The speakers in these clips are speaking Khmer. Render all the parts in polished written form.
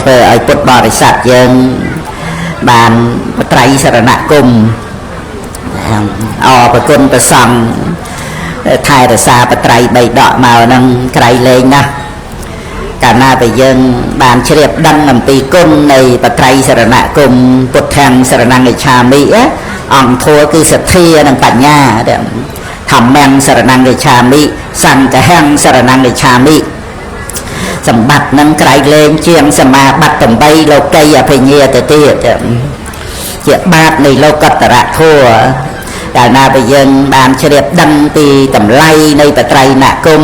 ធ្វើឲ្យពុទ្ធបរិស័ទយើងបានត្រៃសរណគមអរប្រគុណព្រះសង្ឃថែរក្សាបត្រៃបីដកមកនឹងក្រៃលែងណាស់កាលណាតែយើងបានជ្រាបដឹងអំពីគុណនៃបត្រៃសរណគមពុទ្ធាំសរណង្ឃិឆាមិអង្គធัวគឺសទ្ធានិងបញ្ញាធម្មំសរណង្ឃិឆាមិសង្ឃហំសរណង្ឃិឆាមិសម្បត្តិនឹងក្រៃលែងជាងសមាបត្តិ8លោកីអភិញ្ញាទៅទៀតជាបាតនៃលោកតរធัวកាលណាបើយើងបានជ្រាបដឹងពីតម្លៃនៃបត្រៃណគម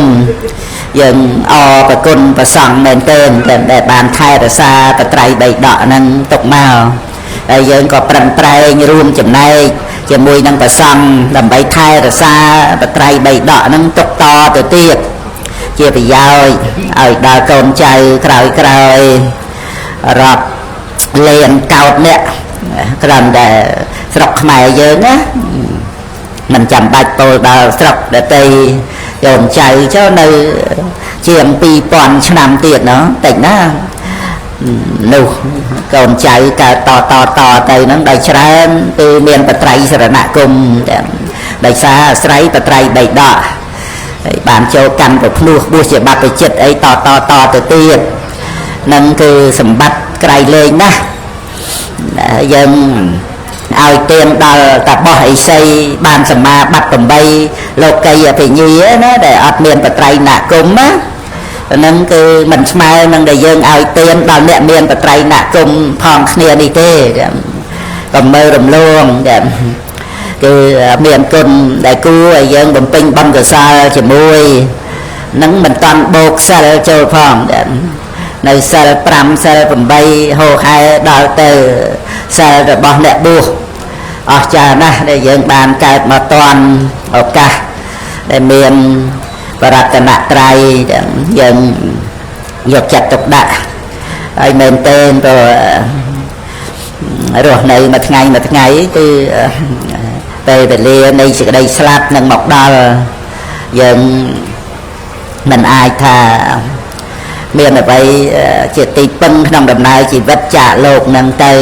យើងអរប្រគុណព្រះសង្ឃមែនទែនដែលបានថែរក្សាបត្រៃបីដកនឹងទុកមកហើយយើងក៏ប្រឹងប្រែងរួមចំណែកជាមួយនឹងព្រះសង្ឃដើម្បីថែរក្សាបត្រៃបីដកនឹងទុកតទៅទៀតជាប្រយោជន៍ឲ្យដល់កូនចៅក្រោយរាប់លានកោតអ្នកគ្រាន់តែស្រុកខ្មែរយើងណាមិនចាំបាច់ពោលដល់ស្រុកដទៃកូនចៅចុះនៅជាង2000ឆ្នាំទៀតណោះតិចណានោះកូនចៅកើតតទៅហ្នឹងដោយច្រើនគឺមានបត្រៃសរណគមដោយសារអាស្រ័យបត្រៃបីដកហើយបានចូលកាន់ប្រភ្នោះបួសជាបព្វជិតអីតទៅទៀតនឹងគឺសម្បត្តិក្រៃលែងណាស់យើងឲ្យទៀនដល់តាបោះអិសីបានសមាបត្តិ8លោកីអភិញ្ញាណាដែលអត់មានបត្រៃណគមណាហ្នឹងគឺមិនស្មើនឹងដែលយើងឲ្យទៀនដល់អ្នកមានបត្រៃណគមផងគ្នានេះទេកុំមើលរំលងគឺមានគុណដែលគួរឲ្យយើងបំពេញបុណ្យកុសលជាមួយនឹងមិនតាន់បូកសិលចូលផងនៅសិល5សិល8ហូរហែដល់ទៅសិលរបស់អ្នកបួសអស្ចារ្យណាស់ដែលយើងបានកើតមកតាន់ឱកាសដែលមានបរតនត្រ័យយើងយកចិត្តទុកដាក់ហើយមែនទែនទៅរស់នៅមួយថ្ងៃគឺពេលវេលានៃសេចក្តីស្លាប់នឹងមកដល់យើងមិនអាចថាមានអ្វីជាទីពឹងក្នុងដំណើរជីវិតចាកលោកនឹងទៅ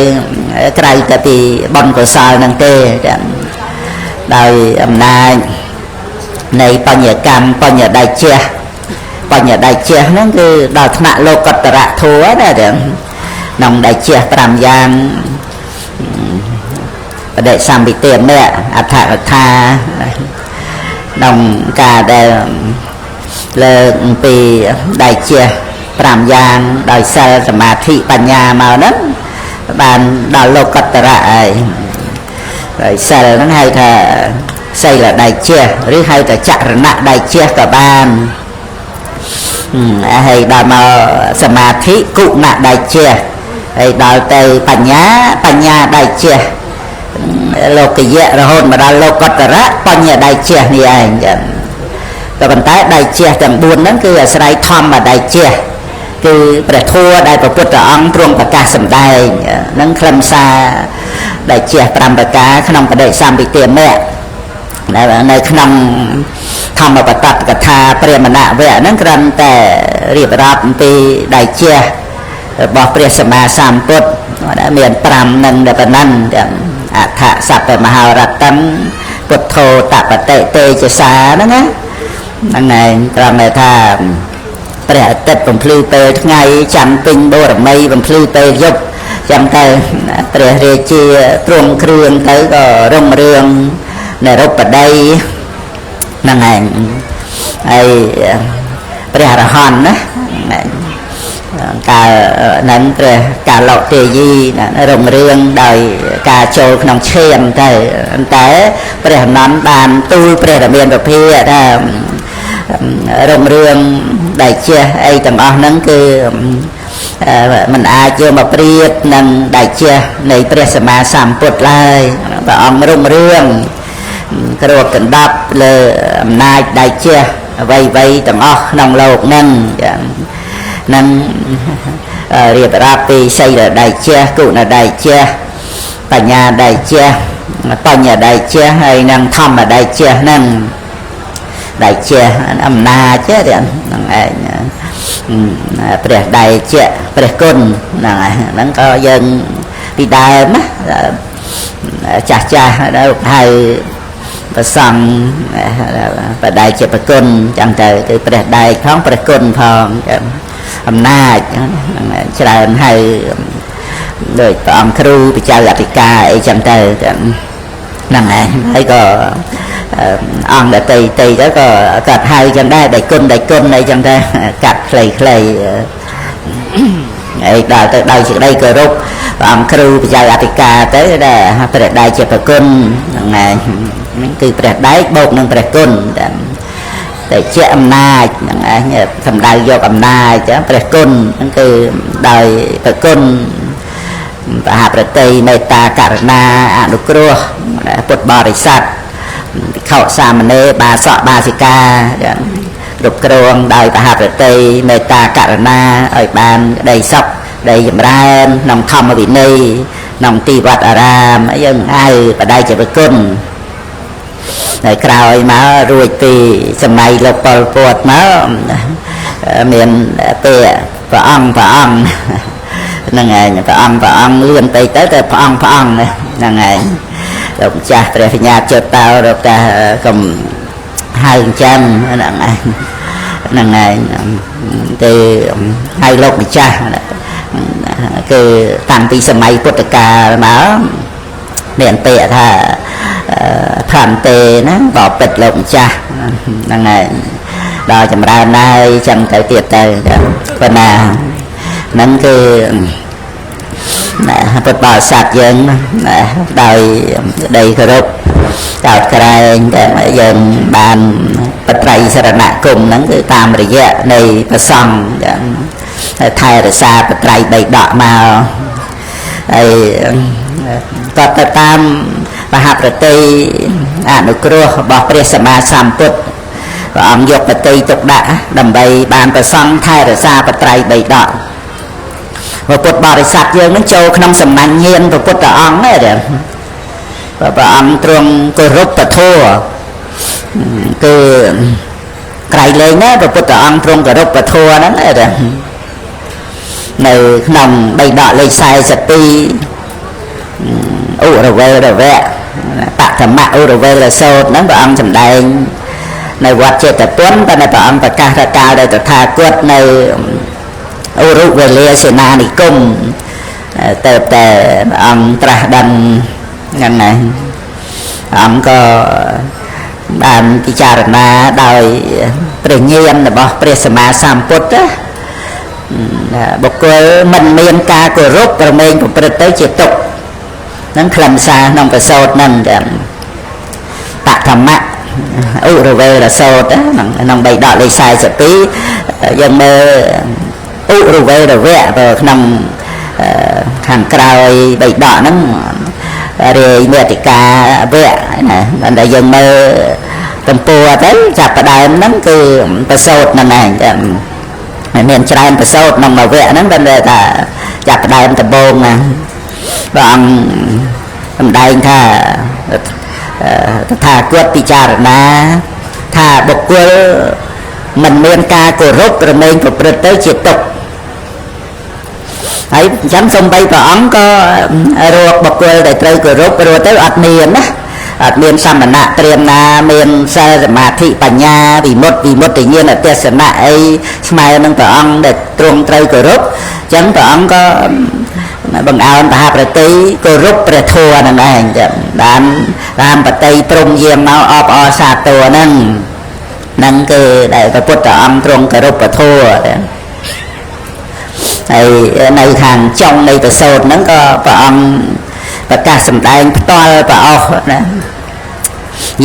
ក្រៅតែពីបុណ្យកុសលនឹងទេដោយអំណាចនៃបញ្ញកម្មបញ្ញដៃជះហ្នឹងគឺដល់ថ្នាក់លោកតរធัวដែរក្នុងដៃជះ5យ៉ាងបដិសម្ពិទាមៈអដ្ឋកថាក្នុងការដែលលើកពីដៃជះ5យ៉ាងដោយសិលសមាធិបញ្ញាមកហ្នឹងបានដល់លោកតរៈហើយដោយសិលហ្នឹងហៅថាសីលដៃជះឬហៅថាចរណៈដៃជះក៏បានហើយដល់មកសមាធិគុណដៃជះហើយដល់ទៅបញ្ញាដៃជះលោកយៈរហូតមកដល់លោកតរៈបញ្ញដៃជះនេះឯងចឹងក៏ប៉ុន្តែដៃជះទាំង4ហ្នឹងគឺអាស្រ័យធម្មដៃជះគឺព្រះធម៌ដែលព្រះពុទ្ធអង្គទ្រង់ប្រកាសសម្ដែងនឹងខ្លឹមសារដែលជា5ប្រការក្នុងបដិសម្ពិទាមៈនៅក្នុងធម្មបតកថាព្រះមណៈវៈហ្នឹងគ្រាន់តែរៀបរាប់អំពីដៃជះរបស់ព្រះសម្មាសម្ពុទ្ធមាន5នឹងតែប៉ុណ្ណឹងអដ្ឋសព្វមហរតੰពុទ្ធោតបតិទេជសាហ្នឹងណាហ្នឹងឯងត្រង់ថាព្រះអាទិត្យបំភ្លឺពេលថ្ងៃច័ន្ទពេញបូរមីបំភ្លឺពេលយប់ចឹងទៅព្រះរាជាទ្រង់គ្រឿងទៅក៏រុងរឿងនរុបដីហ្នឹងឯងហើយព្រះអរហន្តណាកាលហ្នឹងព្រះកាលទេយីរុងរឿងដោយការចូលក្នុងឈាមទៅតែព្រះអនន្តបានទូលព្រះរាមាភិថារុងរឿងដែលជាអីទាំងអស់ហ្នឹងគឺមិនអាចយកមកប្រៀបនឹងដែលជានៃព្រះសម្មាសម្ពុទ្ធឡើយព្រះអង្គរុងរឿងគ្របដណ្ដប់លើអំណាចដែលជាអ្វីទាំងអស់ក្នុងលោកហ្នឹងនឹងរៀបរាប់ពីសីលដែលជាគុណដែលជាបញ្ញាដែលជាបញ្ញដែលជាហើយនឹងធម្មដែលជាហ្នឹងដែលជាអំណាចហ្នឹងឯង ព្រះដៃជាព្រះគុណហ្នឹងហើយហ្នឹងក៏យើងពីដើមណាចាស់ចាស់ហៅប្រសង់បដៃជាព្រះគុណចឹងទៅគឺព្រះដៃផងព្រះគុណផងអំណាចច្រើនហៅដោយព្រះអង្គគ្រូបច្ចៅអធិការអីចឹងទៅហ្នឹងហើយក៏អង្គដតីទៅក៏កាត់ហៅចឹងដែរដៃគុណអីចឹងទៅកាត់ខ្លីអីដល់ទៅដោយសេចក្តីគោរពព្រះអង្គគ្រូបច្ចៅអធិការទៅដែលព្រះដៃជាព្រះគុណហ្នឹងហើយគឺព្រះដៃបូកនឹងព្រះគុណតែជាអំណាចហ្នឹងឯងសំដៅយកអំណាចព្រះគុណហ្នឹងគឺដោយព្រះគុណបហាប្រតិមេត្តាករណាអនុគ្រោះពុទ្ធបរិស័ទភិក្ខុសាមណេរបាសកបាសិកាគ្រប់គ្រងដោយបហាប្រតិមេត្តាករណាឲ្យបានក្តីសុខក្តីចម្រើនក្នុងធម្មវិន័យក្នុងទីវត្តអារាមយើងហៅបដិជាព្រះគុណហើយក្រោយមករួចពីសម័យលោកប៉ុលពតមកមានពេលព្រះអង្គហ្នឹងឯងព្រះអង្គលឿនទៅតែព្រះអង្គហ្នឹងឯងលោកម្ចាស់ព្រះសញ្ញាចុតតោរកតែកុំហៅអញ្ចឹងហ្នឹងឯងទៅហៅលោកម្ចាស់គឺតាំងពីសម័យពុទ្ធកាលមកមានពាក្យថាផាន់ទេណាបបិទ្ធលោកម្ចាស់ហ្នឹងឯងដល់ចម្រើនហើយចឹងទៅទៀតទៅប៉ុន្តែហ្នឹងគឺពុទ្ធបរិស័ទយើងដោយដីគោរពកោតក្រែងតែយើងបានបត្រៃសរណគមហ្នឹងគឺតាមរយៈនៃព្រះសង្ឃថែរក្សាបត្រៃបីដកមកហើយក៏ទៅតាមមហាប្រតិអនុគ្រោះរបស់ព្រះសម្មាសម្ពុទ្ធព្រះអង្គយកបតិទុកដាក់ដើម្បីបានព្រះសង្ឃថែរក្សាបត្រៃបីដកពុទ្ធបរិស័ទយើងនឹងចូលក្នុងសំណាញ់ញាណព្រះពុទ្ធអង្គទេព្រះអង្គទ្រង់គោរពពធគឺក្រៃលែងណាព្រះពុទ្ធអង្គទ្រង់គោរពពធហ្នឹងទេនៅក្នុងបីដកលេខ42ឧរវេលវៈបឋមឧរវេលសោតហ្នឹងព្រះអង្គសម្ដែងនៅវត្តចេតពុនតែព្រះអង្គប្រកាសថាកាលដែលតថាគតនៅឧរុវេលាសេនានិគមទៅតែអង្គត្រាស់ដឹងហ្នឹងហើយអង្គក៏បានពិចារណាដោយព្រះញាណរបស់ព្រះសម្មាសម្ពុទ្ធបុគ្គលមិនមានការគោរពប្រមែងប្រព្រឹត្តទៅជាទុក្ខហ្នឹងខ្លឹមសារក្នុងប្រសូតហ្នឹងចាំបឋមឧរវេលសោតក្នុងបីដកលេខ42យើងមើលឧរវេលវៈក្នុងខាងក្រោយបីដកហ្នឹងរាយមេតិកាវៈណាតែយើងមើលទំព័រទៅចាប់ផ្ដើមហ្នឹងគឺប្រសូតហ្នឹងឯងតែមានច្រើនប្រសូតក្នុងមួយវគ្គហ្នឹងតែថាចាប់ផ្ដើមដំបូងណាព្រះអង្គសម្ដែងថាតថាគតពិចារណាថាបុគ្គលមិនមានការគោរពរមែងប្រព្រឹត្តទៅជាទុក្ខហើយអញ្ចឹងសំបីព្រះអង្គក៏រកបុគ្គលដែលត្រូវគោរពរកទៅអត់មានណាអត់មានសមណៈត្រៀមណាមានសិលសមាធិបញ្ញាវិមុតតិញ្ញាណទេសនៈអីស្មើនឹងព្រះអង្គដែលទ្រង់ត្រូវគោរពអញ្ចឹងព្រះអង្គក៏បង្អើនបហាប្រតិគោរពព្រះធម៌ហ្នឹងឯងចឹងបានតាមបតីព្រមយាងមកអបអរសាទរហ្នឹងគឺដែលព្រះពុទ្ធអង្គទ្រង់គោរពព្រះធម៌ហើយនៅខាងចុងនៃប្រសូតហ្នឹងក៏ព្រះអង្គប្រកាសសម្ដែងផ្ទាល់ព្រះអស់ណា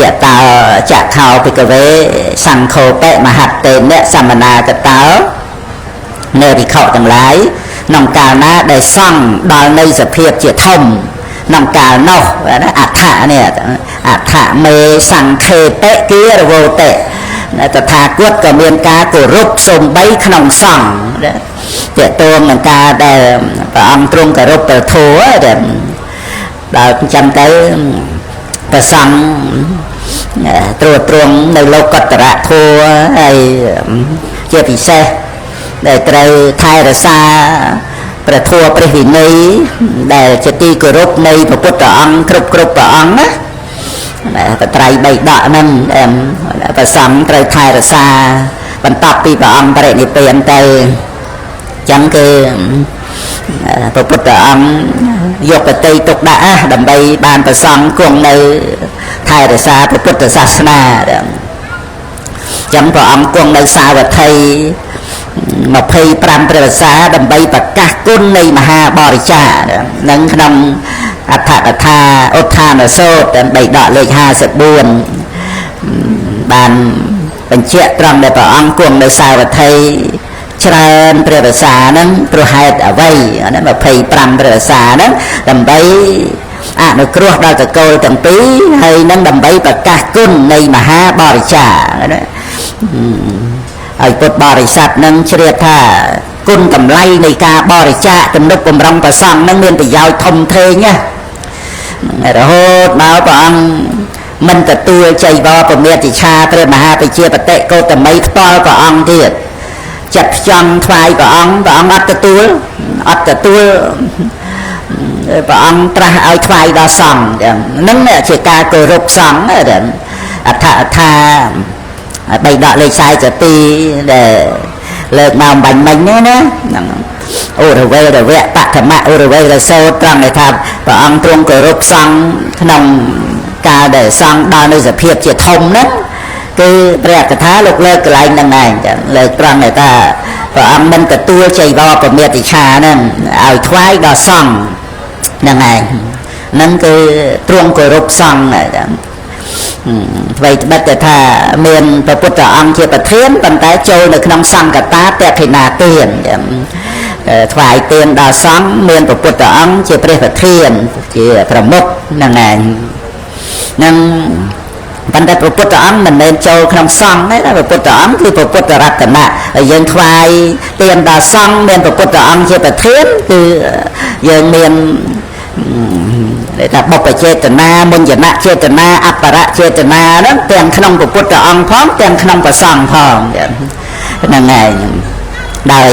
យតោចក្ខោភិក្ខវេសង្ឃោបិមហត្តេនៈសមណាកតោនៅភិក្ខុទាំងឡាយក្នុងកាលណាដែលសង្ឃដល់នៅសភាពជាធំក្នុងកាលនោះអដ្ឋៈនេះអដ្ឋៈមេសង្ឃេបិគិរវោតិតថាគតក៏មានការគោរពសំបីក្នុងសង្ឃតើតួនឹងការដែលព្រះអង្គទ្រង់គោរពព្រះធម៌ដល់អញ្ចឹងទៅព្រះសង្ឃត្រួតត្រងនៅលោកកតរៈធម៌ហើយជាពិសេស ដែលត្រូវថែរក្សាព្រះធម៌ព្រះវិន័យដែលជាទីគោរពនៃព្រះពុទ្ធអង្គគ្រប់ព្រះអង្គណាបត្រៃបីដកហ្នឹងព្រះសង្ឃត្រូវថែរក្សាបន្ទាប់ពីព្រះអង្គបរិនិព្វានទៅចឹងគឺព្រះពុទ្ធអង្គយកបតីទុកដាក់ដើម្បីបានព្រះសង្ឃគង់នៅថែរក្សាព្រះពុទ្ធសាសនាចឹងព្រះអង្គគង់នៅសាវត្ថី25ព្រះវស្សាដើម្បីប្រកាសគុណនៃមហាបរិច្ចាគនឹងក្នុងអដ្ឋកថាឧទ្ធានសូត្រទាំង3ដកលេខ54បានបញ្ជាក់ត្រង់ដែលព្រះអង្គគង់នៅសាវត្ថីច្រើនព្រះវស្សាហ្នឹងព្រោះហេតុអ្វី25ព្រះវស្សាហ្នឹងដើម្បីអនុគ្រោះដល់តកូលទាំងពីរហើយនឹងដើម្បីប្រកាសគុណនៃមហាបរិច្ចាគណាហើយពុទ្ធបរិស័ទនឹងជ្រាបថាគុណតម្លៃនៃការបរិច្ចាគទំនុកបំរុងប្រសង់នឹងមានប្រយោជន៍ធំធេងណារហូតមកព្រះអង្គមិនទទួលចៃវរពមេតិឆាព្រះមហាបជាបតិកោតមីផ្ទាល់ព្រះអង្គទៀតចាត់ផ្ចង់ថ្វាយព្រះអង្គអត់ទទួលព្រះអង្គត្រាស់ឲ្យថ្វាយដល់សង្ឃហ្នឹងជាការគោរពសង្ឃអដ្ឋថា3ដកលេខ42ដែលលើកមកបាញ់មិញណាហ្នឹងអូរវេរវៈបឋមៈអូរវេរសោត្រត្រង់ដែលថាព្រះអង្គទ្រង់គោរពសង្ឃក្នុងកាលដែលសង្ឃដល់នៅសភាពជាធំហ្នឹងគឺព្រះកថាលោកលើកកន្លែងហ្នឹងឯងចឹងលើកត្រង់ដែលថាព្រះអង្គមិនទទួលចៃវរពមេតិឆាហ្នឹងឲ្យថ្វាយដល់សង្ឃហ្នឹងឯងហ្នឹងគឺទ្រង់គោរពសង្ឃចឹងអ្វីត្បិតតែថាមានព្រះពុទ្ធអង្គជាប្រធានប៉ុន្តែចូលនៅក្នុងសង្ឃតាតេខិណាទានថ្វាយទានដល់សង្ឃមានព្រះពុទ្ធអង្គជាព្រះប្រធានជាប្រមុខហ្នឹងឯងនឹងប៉ុន្តែព្រះពុទ្ធអង្គមិនមែនចូលក្នុងសង្ឃទេព្រះពុទ្ធអង្គគឺព្រះពុទ្ធរតនៈហើយយើងថ្វាយទានដល់សង្ឃមានព្រះពុទ្ធអង្គជាប្រធានគឺយើងមានថាបុព្វចេតនាមុញ្ញនៈចេតនាអបរៈចេតនាហ្នឹងទាំងក្នុងព្រះពុទ្ធអង្គផងទាំងក្នុងព្រះសង្ឃផងហ្នឹងឯងដោយ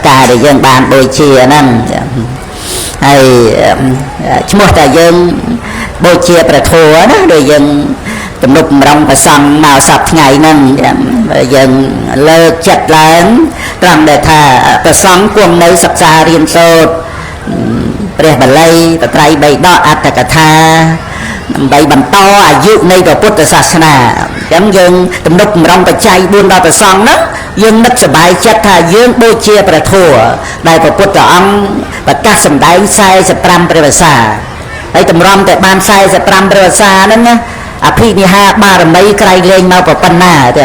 ការដែលយើងបានបូជាហ្នឹងហើយឈ្មោះតែយើងបូជាព្រះធម៌ណាដោយយើងទំនុកបំរុងព្រះសង្ឃមកសប្តាហ៍ថ្ងៃហ្នឹងយើងលើកចិត្តឡើងត្រង់ដែលថាព្រះសង្ឃគង់នៅសិក្សារៀនសូត្រព្រះបាលីបត្រៃបីដកអត្តកថាដើម្បីបន្តអាយុនៃព្រះពុទ្ធសាសនាអញ្ចឹងយើងទំនុកបំរុងបច្ច័យ4ដល់ព្រះសង្ឃហ្នឹងយើងនឹកសប្បាយចិត្តថាយើងបូជាព្រះធម៌ដែលព្រះពុទ្ធអង្គប្រកាសសម្ដែង45ព្រះវស្សាហើយតម្រាំតែបាន45ព្រះវស្សាហ្នឹងណាអភិនិហាបារមីក្រៃលែងមកប៉ុណ្ណាទេ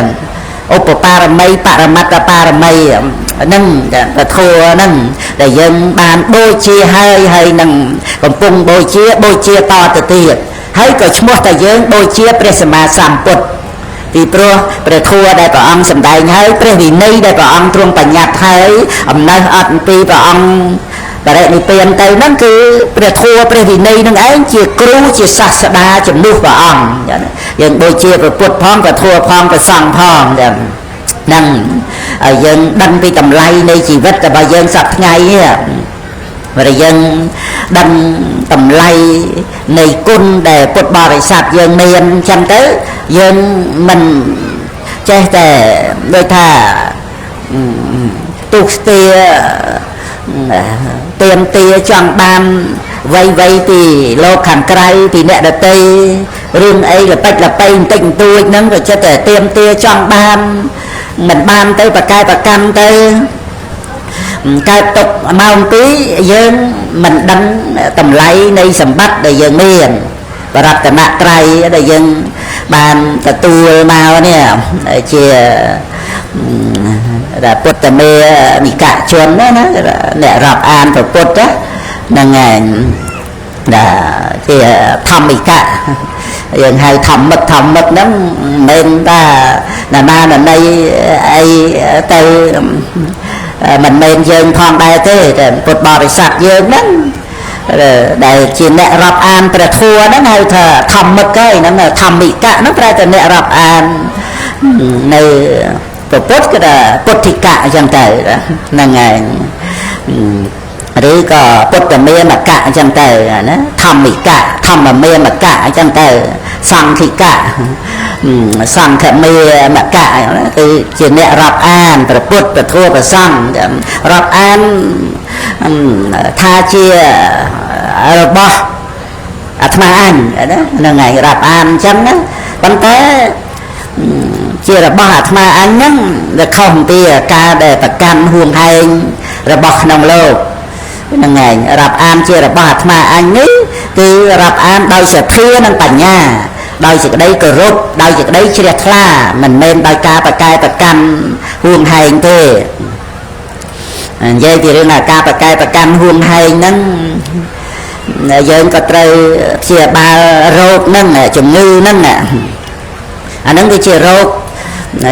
ឧបបារមីបរមត្តបារមីហ្នឹងព្រះធម៌ហ្នឹងដែលយើងបានបូជាហើយនឹងកំពុងបូជាតទៅទៀតហើយក៏ឈ្មោះតែយើងបូជាព្រះសម្មាសម្ពុទ្ធពីព្រោះព្រះធម៌ដែលព្រះអង្គសម្ដែងហើយព្រះវិន័យដែលព្រះអង្គទ្រង់បញ្ញត្តិហើយអំណោះអត់អំពីព្រះអង្គបរិនិព្វានទៅហ្នឹងគឺព្រះធម៌ព្រះវិន័យនឹងឯងជាគ្រូជាសាស្តាជំនួសព្រះអង្គយើងបូជាព្រះពុទ្ធផងព្រះធម៌ផងព្រះសង្ឃផងហ្នឹងហើយយើងដឹងពីតម្លៃនៃជីវិតរបស់យើងសប្តាហ៍ថ្ងៃនេះព្រោះយើងដឹងតម្លៃនៃគុណដែលពុទ្ធបរិស័ទយើងមានអញ្ចឹងទៅយើងមិនចេះតែដូចថាទុស្ទាទៀមទាចង់បានវ័យពីលោកខាងក្រៅពីអ្នកដទៃរឿងអីលពេចលពៃបន្តិចបន្តួចហ្នឹងក៏ចិត្តតែទៀមទាចង់បានមិនបានទៅប្រកែប្រកម្មទៅកើតទុកមកអំពីយើងមិនដឹងតម្លៃនៃសម្បត្តិដែលយើងមានបរតនត្រ័យដែលយើងបានទទួលមកនេះជាពុទ្ធមេនិកជនណាអ្នករាប់អានព្រះពុទ្ធហ្នឹងឯងជាធម្មិកៈយើងហៅធម្មឹកហ្នឹងមិនថាណាណីអីទៅមិនមែនយើងផងដែរទេតែពុទ្ធបរិស័ទយើងហ្នឹងដែលជាអ្នករាប់អានព្រះធម៌ហ្នឹងហៅថាធម្មឹកហ្នឹងធម្មិកៈហ្នឹងប្រែតែអ្នករាប់អាននៅ ពុទ្ធគឺថាពុទ្ធិកៈអញ្ចឹងទៅហ្នឹងហើយឬក៏ពុទ្ធមេមកៈអញ្ចឹងទៅណាធម្មិកៈធម្មមេមកៈអញ្ចឹងទៅសង្ឃិកៈសង្ឃមេមកៈគឺជាអ្នករាប់អានព្រះពុទ្ធព្រះធម៌ព្រះសង្ឃរាប់អានថាជារបស់អាត្មាអញណាហ្នឹងហើយរាប់អានអញ្ចឹងណាប៉ុន្តែជារបស់អាត្មាអញហ្នឹងវាខុសពីការដែលប្រកាន់ហួងហែងរបស់ក្នុងលោកហ្នឹងហើយរាប់អានជារបស់អាត្មាអញនេះគឺរាប់អានដោយសទ្ធានិងបញ្ញាដោយសេចក្តីគោរពដោយសេចក្តីជ្រះថ្លាមិនមែនដោយការប្រកែប្រកាន់ហួងហែងទេនិយាយពីរឿងការប្រកែប្រកាន់ហួងហែងហ្នឹងយើងក៏ត្រូវព្យាបាលរោគហ្នឹងជំងឺហ្នឹងអាហ្នឹងវាជារោគ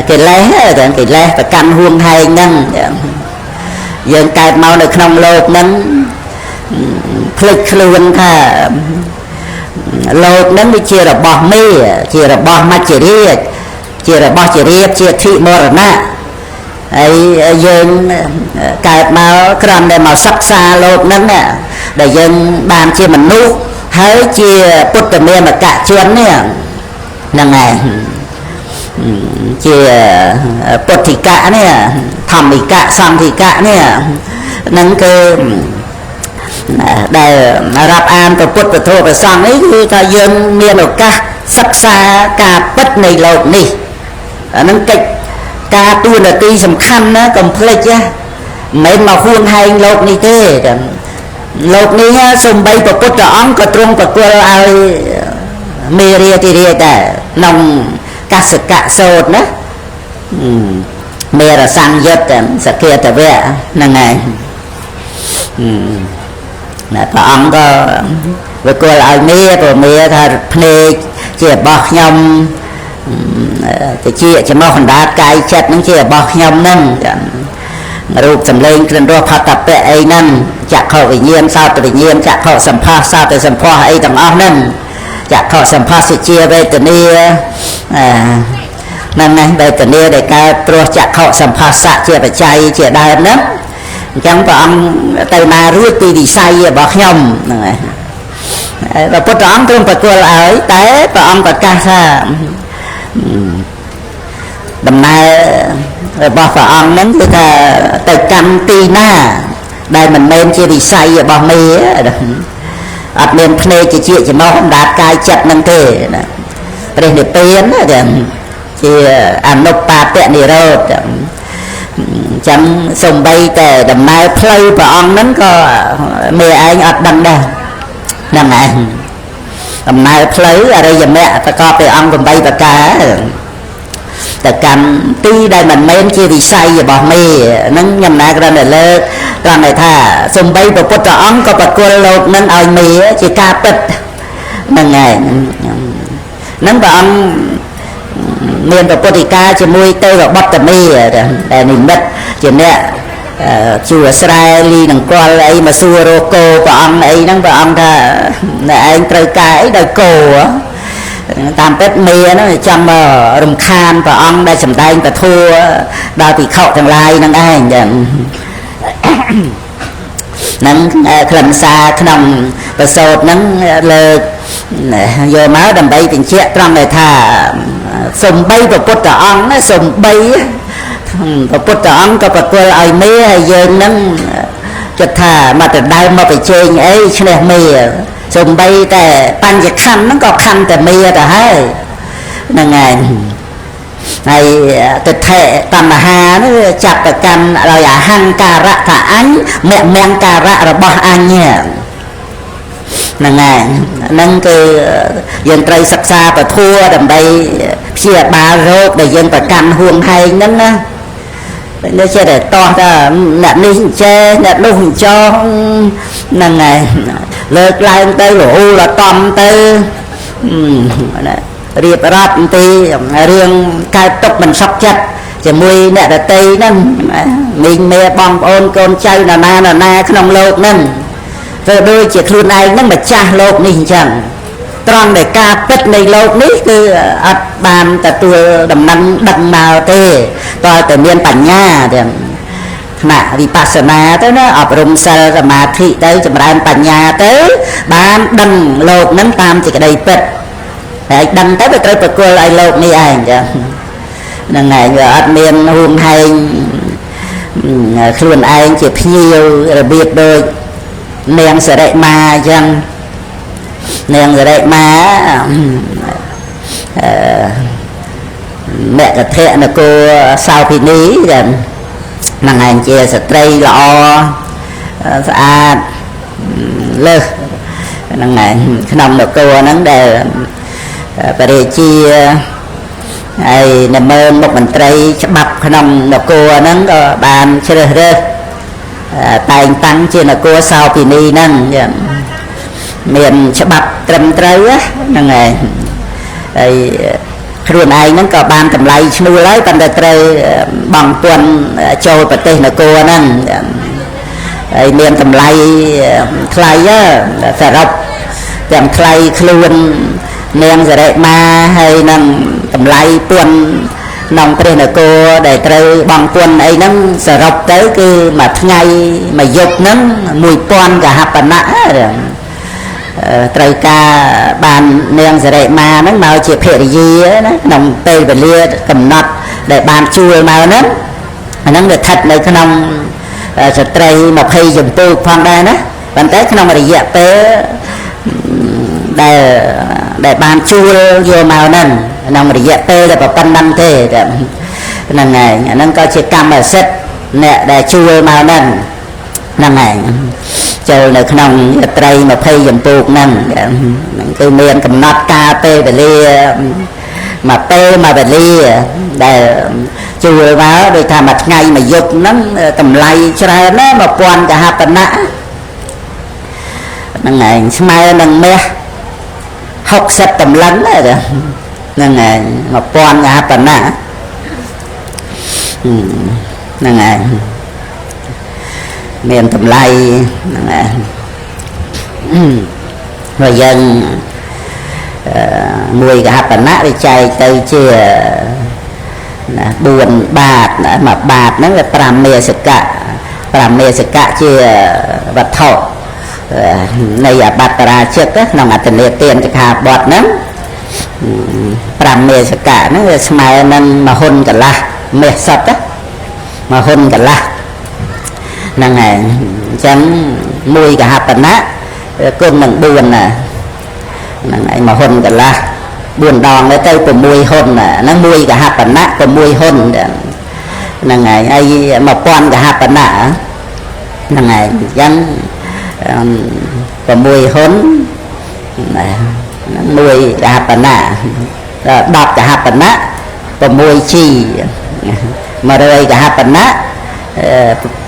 កិលេសកិលេសប្រកាន់ហួងហែងហ្នឹងយើងកើតមកនៅក្នុងលោកហ្នឹងភ្លេចខ្លួនថាលោកហ្នឹងវាជារបស់មេជារបស់មច្ចរាជជារបស់ជារាជជាធិមរណៈហើយយើងកើតមកគ្រាន់តែមកសិក្សាលោកហ្នឹងដែលយើងបានជាមនុស្សហើយជាពុទ្ធមេមកៈជននេះហ្នឹងហើយជាពុទ្ធិកៈនេះធម្មិកៈសង្ឃិកៈនេះហ្នឹងគឺដែលរាប់អានព្រះពុទ្ធព្រះធម៌ព្រះសង្ឃនេះគឺថាយើងមានឱកាសសិក្សាការពិតនៃលោកនេះអាហ្នឹងកិច្ចការទួនាទីសំខាន់ណាកុំភ្លេចមិនមែនមកហួងហែងលោកនេះទេលោកនេះសំបីព្រះពុទ្ធអង្គក៏ទ្រង់ប្រគល់ឲ្យមេរាតិរាជដែរក្នុងកសកៈសូត្រណាមេរសង្យុត្តសក្គាតវៈហ្នឹងហើយព្រះអង្គក៏ប្រគល់ឲ្យមេព្រោះមេថាភ្នែកជារបស់ខ្ញុំតិចចំោះកណ្ដាលកាយចិត្តហ្នឹងជារបស់ខ្ញុំហ្នឹងរូបសម្លេងក្លិនរសផតពៈអីហ្នឹងចក្ខុវិញ្ញាណសោតវិញ្ញាណចក្ខុសម្ផស្សសោតសម្ផស្សអីទាំងអស់ហ្នឹងចក្ខុសម្ផស្សជាវេទនាហ្នឹងណាវេទនាដែលកើតព្រោះចក្ខុសម្ផស្សៈជាបច្ច័យជាដើមហ្នឹងអញ្ចឹងព្រះអង្គទៅណារួចពីវិស័យរបស់ខ្ញុំហ្នឹងហើយព្រះពុទ្ធអង្គទ្រង់ប្រគល់ឲ្យតែព្រះអង្គប្រកាសថាដំណើររបស់ព្រះអង្គហ្នឹងគឺថាទៅកម្មទីណាដែលមិនមែនជាវិស័យរបស់មេអត់មានភ្នែកជាចំណោះអណ្ដាតកាយចិត្តហ្នឹងទេណាព្រះនិព្វានជាអនុបាពនិរោធអញ្ចឹងសំបីតែដំណើរផ្លូវព្រះអង្គហ្នឹងក៏មេឯងអត់ដឹងដែរហ្នឹងឯងដំណើរផ្លូវអរិយមគ្គប្រកបដោយអង្គ8ប្រការតែកម្មទីដែលមិនមែនជាវិស័យរបស់មេហ្នឹងខ្ញុំណាគ្រាន់តែលើកត្រង់ថាសំបីព្រះពុទ្ធអង្គក៏ប្រគល់លោកនឹងឲ្យមេជាការពិតហ្នឹងឯងហ្នឹងព្រះអង្គមានប្រពុតិកាជាមួយទៅរបបតមេដែលនិមិត្តជាអ្នកជួស្រែលីនឹងកលអីមកសួររកគោព្រះអង្គអីហ្នឹងព្រះអង្គថាអ្នកឯងត្រូវការអីដោយគោតាមពិតមេហ្នឹងចាំមករំខានព្រះអង្គដែលសម្ដែងពធัวដល់ភិក្ខុទាំងឡាយហ្នឹងឯងចឹងហ្នឹងខ្លឹមសារក្នុងប្រសូតហ្នឹងលើកយកមកដើម្បីបញ្ជាក់ត្រង់ដែលថាសំបីព្រះពុទ្ធអង្គណាសំបីព្រះពុទ្ធអង្គក៏ប្រគល់ឲ្យមេហើយយើងហ្នឹងចិត្តថាមកទៅដើមមកបញ្ជែងអីឈ្នះមេសំបីតែបញ្ញខណ្ឌហ្នឹងក៏ខណ្ឌតែមេទៅហើយហ្នឹងហើយហើយទិដ្ឋិតណ្ហានោះចាប់ប្រកាន់ដោយអហង្ការៈថាអញមញ្ញការៈរបស់អញហ្នឹងហើយហ្នឹងគឺយើងត្រូវសិក្សាពធัวដើម្បីព្យាបាលរោគដែលយើងប្រកាន់ហួងហែងហ្នឹងណានេះចេះតែតោះថាអ្នកនេះចេះអ្នកនោះចោះហ្នឹងហើយលើកឡើងទៅរហូតដល់តំទៅរៀបរាប់ទីរឿងកើតទុកមិនសុខចិត្តជាមួយអ្នកដតីហ្នឹងមីងមេបងប្អូនកូនចៅណាណាក្នុងលោកហ្នឹងធ្វើដូចជាខ្លួនឯងហ្នឹងម្ចាស់លោកនេះអញ្ចឹង ត្រង់ដែលការពិតនៃលោកនេះគឺអត់បានទទួលដំណឹងដឹងមកទេតើតែមានបញ្ញាទាំងថ្នាក់វិបស្សនាទៅណាអប់រំសិលសមាធិទៅចម្រើនបញ្ញាទៅបានដឹងលោកនឹងតាមសេចក្តីពិតហើយដឹងទៅវាត្រូវប្រគល់ឲ្យលោកនេះឯងចឹងហ្នឹងហើយវាអត់មានហួងហែងខ្លួនឯងជាភ្ញៀវរបៀបដូចនាងសិរិមាអញ្ចឹងនាងសិរិមាមគ្គធនគរសោភិនីចឹងហ្នឹងឯងជាស្ត្រីល្អស្អាតលើសហ្នឹងឯងក្នុងនគរហ្នឹងដែលព្រះរាជាហើយនៅមើលមុខមន្ត្រីច្បាប់ក្នុងនគរហ្នឹងក៏បានជ្រើសរើសតែងតាំងជានគរសោភិនីហ្នឹងមានច្បាប់ត្រឹមត្រូវហ្នឹងឯងហើយខ្លួនឯងហ្នឹងក៏បានតម្លៃឈ្នួលហើយប៉ុន្តែត្រូវបង់ពន្ធចូលប្រទេសនគរហ្នឹងហើយមានតម្លៃថ្លៃសរុបទាំងថ្លៃខ្លួននាងសិរិមាហើយនឹងតម្លៃពន្ធក្នុងព្រះនគរដែលត្រូវបង់ពន្ធអីហ្នឹងសរុបទៅគឺមួយថ្ងៃមួយយប់ហ្នឹង1000កហបណៈត្រូវការបាននាងសិរិមាហ្នឹងមកជាភរិយាណាក្នុងពេលវេលាកំណត់ដែលបានជួលមកហ្នឹងអាហ្នឹងវាស្ថិតនៅក្នុងស្ត្រី20ចម្ពោះផងដែរណាប៉ុន្តែក្នុងរយៈពេលដែលបានជួលយកមកហ្នឹងក្នុងរយៈពេលតែប៉ុណ្្នឹងទេហ្នឹងហើយអាហ្នឹងក៏ជាកម្មសិទ្ធិអ្នកដែលជួលមកហ្នឹងហ្នឹងហើយចូលនៅក្នុងស្ត្រី20ចម្ពោះហ្នឹងគឺមានកំណត់ការពេលវេលាមួយពេលមួយវេលាដែលជួលមកដូចថាមួយថ្ងៃមួយយប់ហ្នឹងតម្លៃច្រើនណាស់1000កហបណៈហ្នឹងហើយស្មើនឹងមាស60តម្លឹងហ្នឹងហើយ1000កហបណៈហ្នឹងហើយមានតម្លៃហ្នឹងហើយបើយើង1កហបណៈវាចែកទៅជា4បាត1បាតហ្នឹងវា5មេសកៈ5មេសកៈជាវត្ថុនៃអបត្តរាជិកក្នុងអត្តនេទានសិក្ខាបទហ្នឹង5មេសកៈហ្នឹងវាស្មើនឹងមហុនកន្លះមាសសុទ្ធមហុនកន្លះហ្នឹងហើយអញ្ចឹង1កហបណៈគុណនឹង4ណាហ្នឹងហើយមហុនកន្លះ4ដងទៅ6ហ៊ុនហ្នឹង1កហបណៈ6ហ៊ុនហ្នឹងហើយហើយ1000កហបណៈហ្នឹងហើយអញ្ចឹង6ហ៊ុន1កហបណៈ10កហបណៈ6ជី100កហបណៈ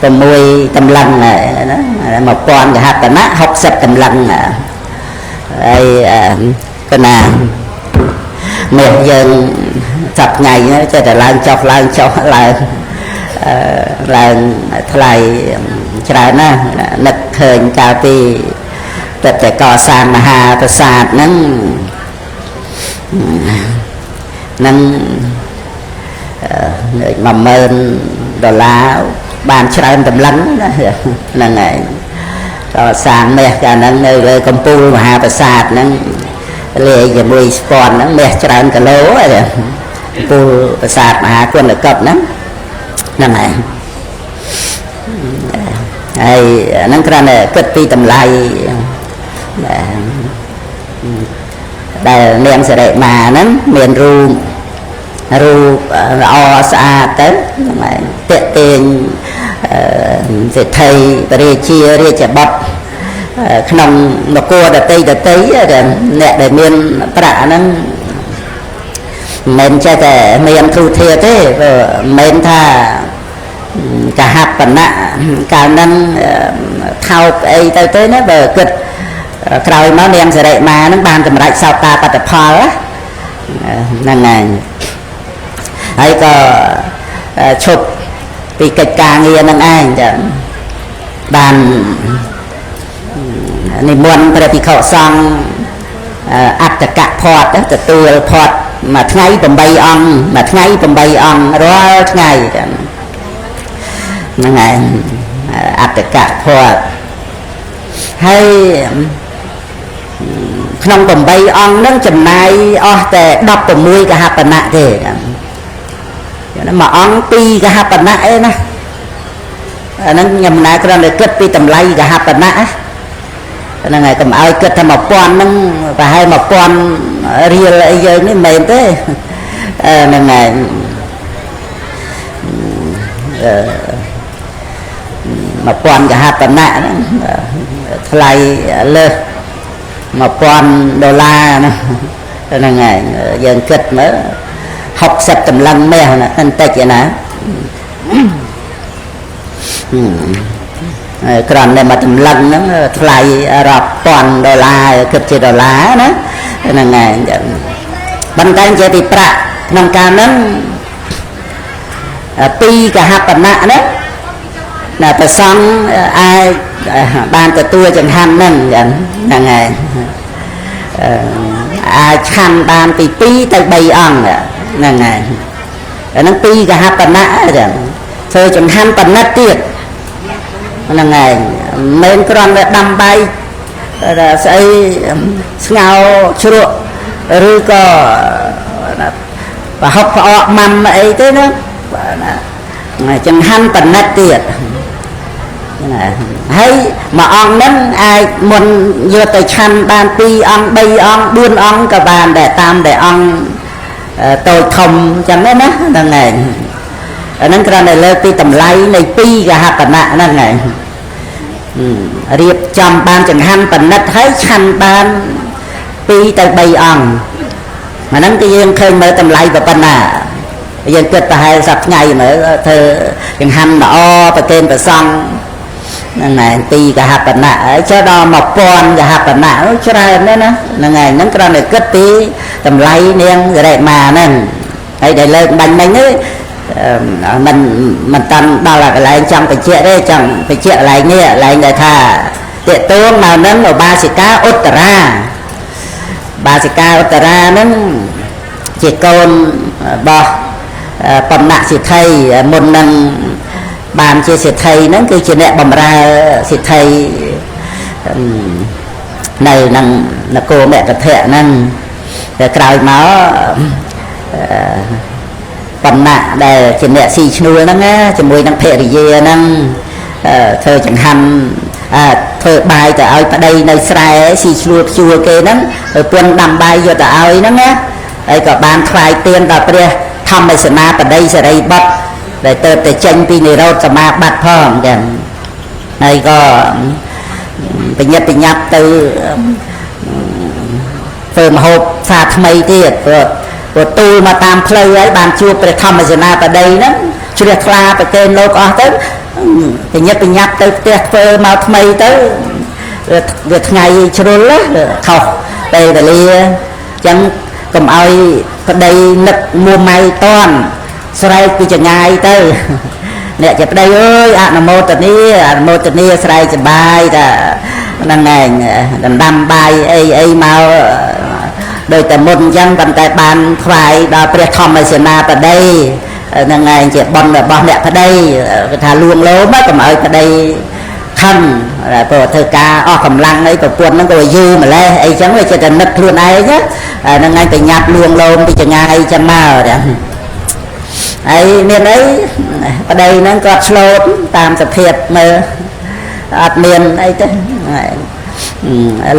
6តម្លឹងណា1000កហបណៈ60តម្លឹងហើយគណាមាសយើងចាប់ថ្ងៃចេះតែឡើងចុះឡើងថ្លៃច្រើនណាស់នឹកឃើញកាលពីតែកសាងមហាប្រាសាទហ្នឹង$100,000បានច្រើនតម្លឹងហ្នឹងហើយក៏សាងមាសកាលហ្នឹងនៅលើកំពូលមហាប្រាសាទហ្នឹងលាយជាមួយស្ពាន់ហ្នឹងមាសច្រើនគីឡូកំពូលប្រាសាទមហាគុណកុដហ្នឹងហ្នឹងហើយហើយហ្នឹងគ្រាន់តែគិតពីតម្លៃដែលនាងសិរិមាហ្នឹងមានរូបល្អស្អាតទៅហ្នឹងហើយតាក់ទាញសេដ្ឋីព្រះរាជារាជបុត្រក្នុងនគរដតីអ្នកដែលមានប្រាក់ហ្នឹងមិនចេះតែមានទូធាទេមិនថាកហបណៈកាលហ្នឹងថោកអីទៅណាបើគិតក្រោយមកនាងសិរិមាហ្នឹងបានសម្រេចសោតាបត្តផលហ្នឹងហើយក៏ឈប់ពីកិច្ចការងារហ្នឹងឯងចាបាននិមន្តព្រះភិក្ខុសង្ឃ អត្តកផតទទួលផតមួយថ្ងៃ8អង្គមួយថ្ងៃ8អង្គរាល់ថ្ងៃហ្នឹងហើយអត្តកផតហើយក្នុង8អង្គហ្នឹងចំណាយអស់តែ16កហបណៈទេមួយអង្គ2កហបណៈអីណាអាហ្នឹងខ្ញុំណាគ្រាន់តែគិតពីតម្លៃកហបណៈហ្នឹងហើយកុំឲ្យគិតថា1000ហ្នឹងប្រហែល1000រៀលអីយើងនេះមិនមែនទេហ្នឹងហើយ1000កហបណៈហ្នឹងថ្លៃលើស$1000ហ្នឹងហើយយើងគិតមើល60តម្លឹងមាសណាបន្តិចណាគ្រាន់តែមកតម្លឹងហ្នឹងថ្លៃរាប់$1000គិតជាដុល្លារណាហ្នឹងហើយបន្តែជាទីប្រាក់ក្នុងការហ្នឹង2កហបណៈណាព្រះសង្ឃអាចបានទទួលចង្ហាន់ហ្នឹងហ្នឹងហើយអាចឆាន់បានពី2ទៅ3អង្គហ្នឹងហើយអាហ្នឹង2កហបណៈចឹងធ្វើចង្ហាន់បណ្ឌិតទៀតហ្នឹងហើយមិនគ្រាន់តែដាំបាយស្អីស្ងោរជ្រក់ឬក៏ប្រហុកផ្អកម៉ាំអីទេណាចង្ហាន់បណ្ឌិតទៀតហើយមួយអង្គហ្នឹងអាចមុនយកទៅឆាន់បាន2អង្គ3អង្គ4អង្គក៏បានដែរតាមតែអង្គតូចធំចឹងណាហ្នឹងហើយអាហ្នឹងគ្រាន់តែលើកពីតម្លៃនៃ2កហបណៈហ្នឹងហើយរៀបចំបានចង្ហាន់បណ្ឌិតហើយឆាន់បាន2ទៅ3អង្គអាហ្នឹងគឺយើងឃើញមើលតម្លៃប៉ុណ្ណាយើងគិតប្រហែលសប្តាហ៍ថ្ងៃមើលធ្វើចង្ហាន់ល្អប្រគេនព្រះសង្ឃហ្នឹងហើយ2កហបណៈហើយចូលដល់1000កហបណៈច្រើនណាស់ណាហ្នឹងហើយហ្នឹងគ្រាន់តែគិតពីតម្លៃនាងសិរិមាហ្នឹងហើយដែលលើកបាញ់មិញនេះមិនតាន់ដល់កន្លែងចង់បញ្ជាក់ទេចង់បញ្ជាក់កន្លែងនេះកន្លែងដែលថាតេតួងមកហ្នឹងឧបាសិកាឧត្តរាបាសិកាឧត្តរាហ្នឹងជាកូនរបស់បំណសិទ្ធិមុននឹងបានជាសិទ្ធិហ្នឹងគឺជាអ្នកបម្រើសិទ្ធិនៅនឹងនគរមគធៈហ្នឹងតែក្រោយមកបំណៈដែលជាអ្នកស៊ីឈ្នួលហ្នឹងជាមួយនឹងភរិយាហ្នឹងធ្វើចង្ហាន់ធ្វើបាយទៅឲ្យប្តីនៅស្រែស៊ីឈ្នួលភ្ជួរគេហ្នឹងទៅពន្ធដាំបាយយកទៅឲ្យហ្នឹងណាហើយក៏បានថ្វាយទានដល់ព្រះធម្មសេនាបតីសិរីបុត្រដែលទៅតែចេញពីនិរោធសមាបត្តិផងចឹងហើយក៏បញ្ញាបញ្ញាប់ទៅធ្វើមហូបសាថ្មីទៀតព្រោះទូលមកតាមផ្លូវហើយបានជួបព្រះធម្មសេនាបតីហ្នឹងជ្រះថ្លាប្រកេនលោកអស់ទៅបញ្ញាបញ្ញាប់ទៅផ្ទះធ្វើមកថ្មីទៅវាថ្ងៃជ្រុលខុសពេលវេលាចឹងកុំឲ្យប្តីនឹកមួម៉ៅតន់ស្រែកពីចងាយទៅអ្នកជាប្តីអើយអនុមោទនាស្រែកសប្បាយតែហ្នឹងឯងដណ្ដាំបាយអីមកដោយតែមុនអញ្ចឹងប៉ុន្តែបានថ្វាយដល់ព្រះធម្មសេនាបតីហ្នឹងឯងជាបុណ្យរបស់អ្នកប្តីគេថាលួងលោមមកកុំឲ្យប្តីខឹងព្រោះធ្វើការអស់កម្លាំងអីប្រពន្ធហ្នឹងក៏យឺម្លេះអីចឹងវាចិត្តតែនឹកខ្លួនឯងហ្នឹងឯងប្រញាប់លួងលោមពីចងាយចឹងមកហើយមានអីប្តីហ្នឹងគាត់ឆ្លូតតាមសភាពមើលអត់មានអីទេ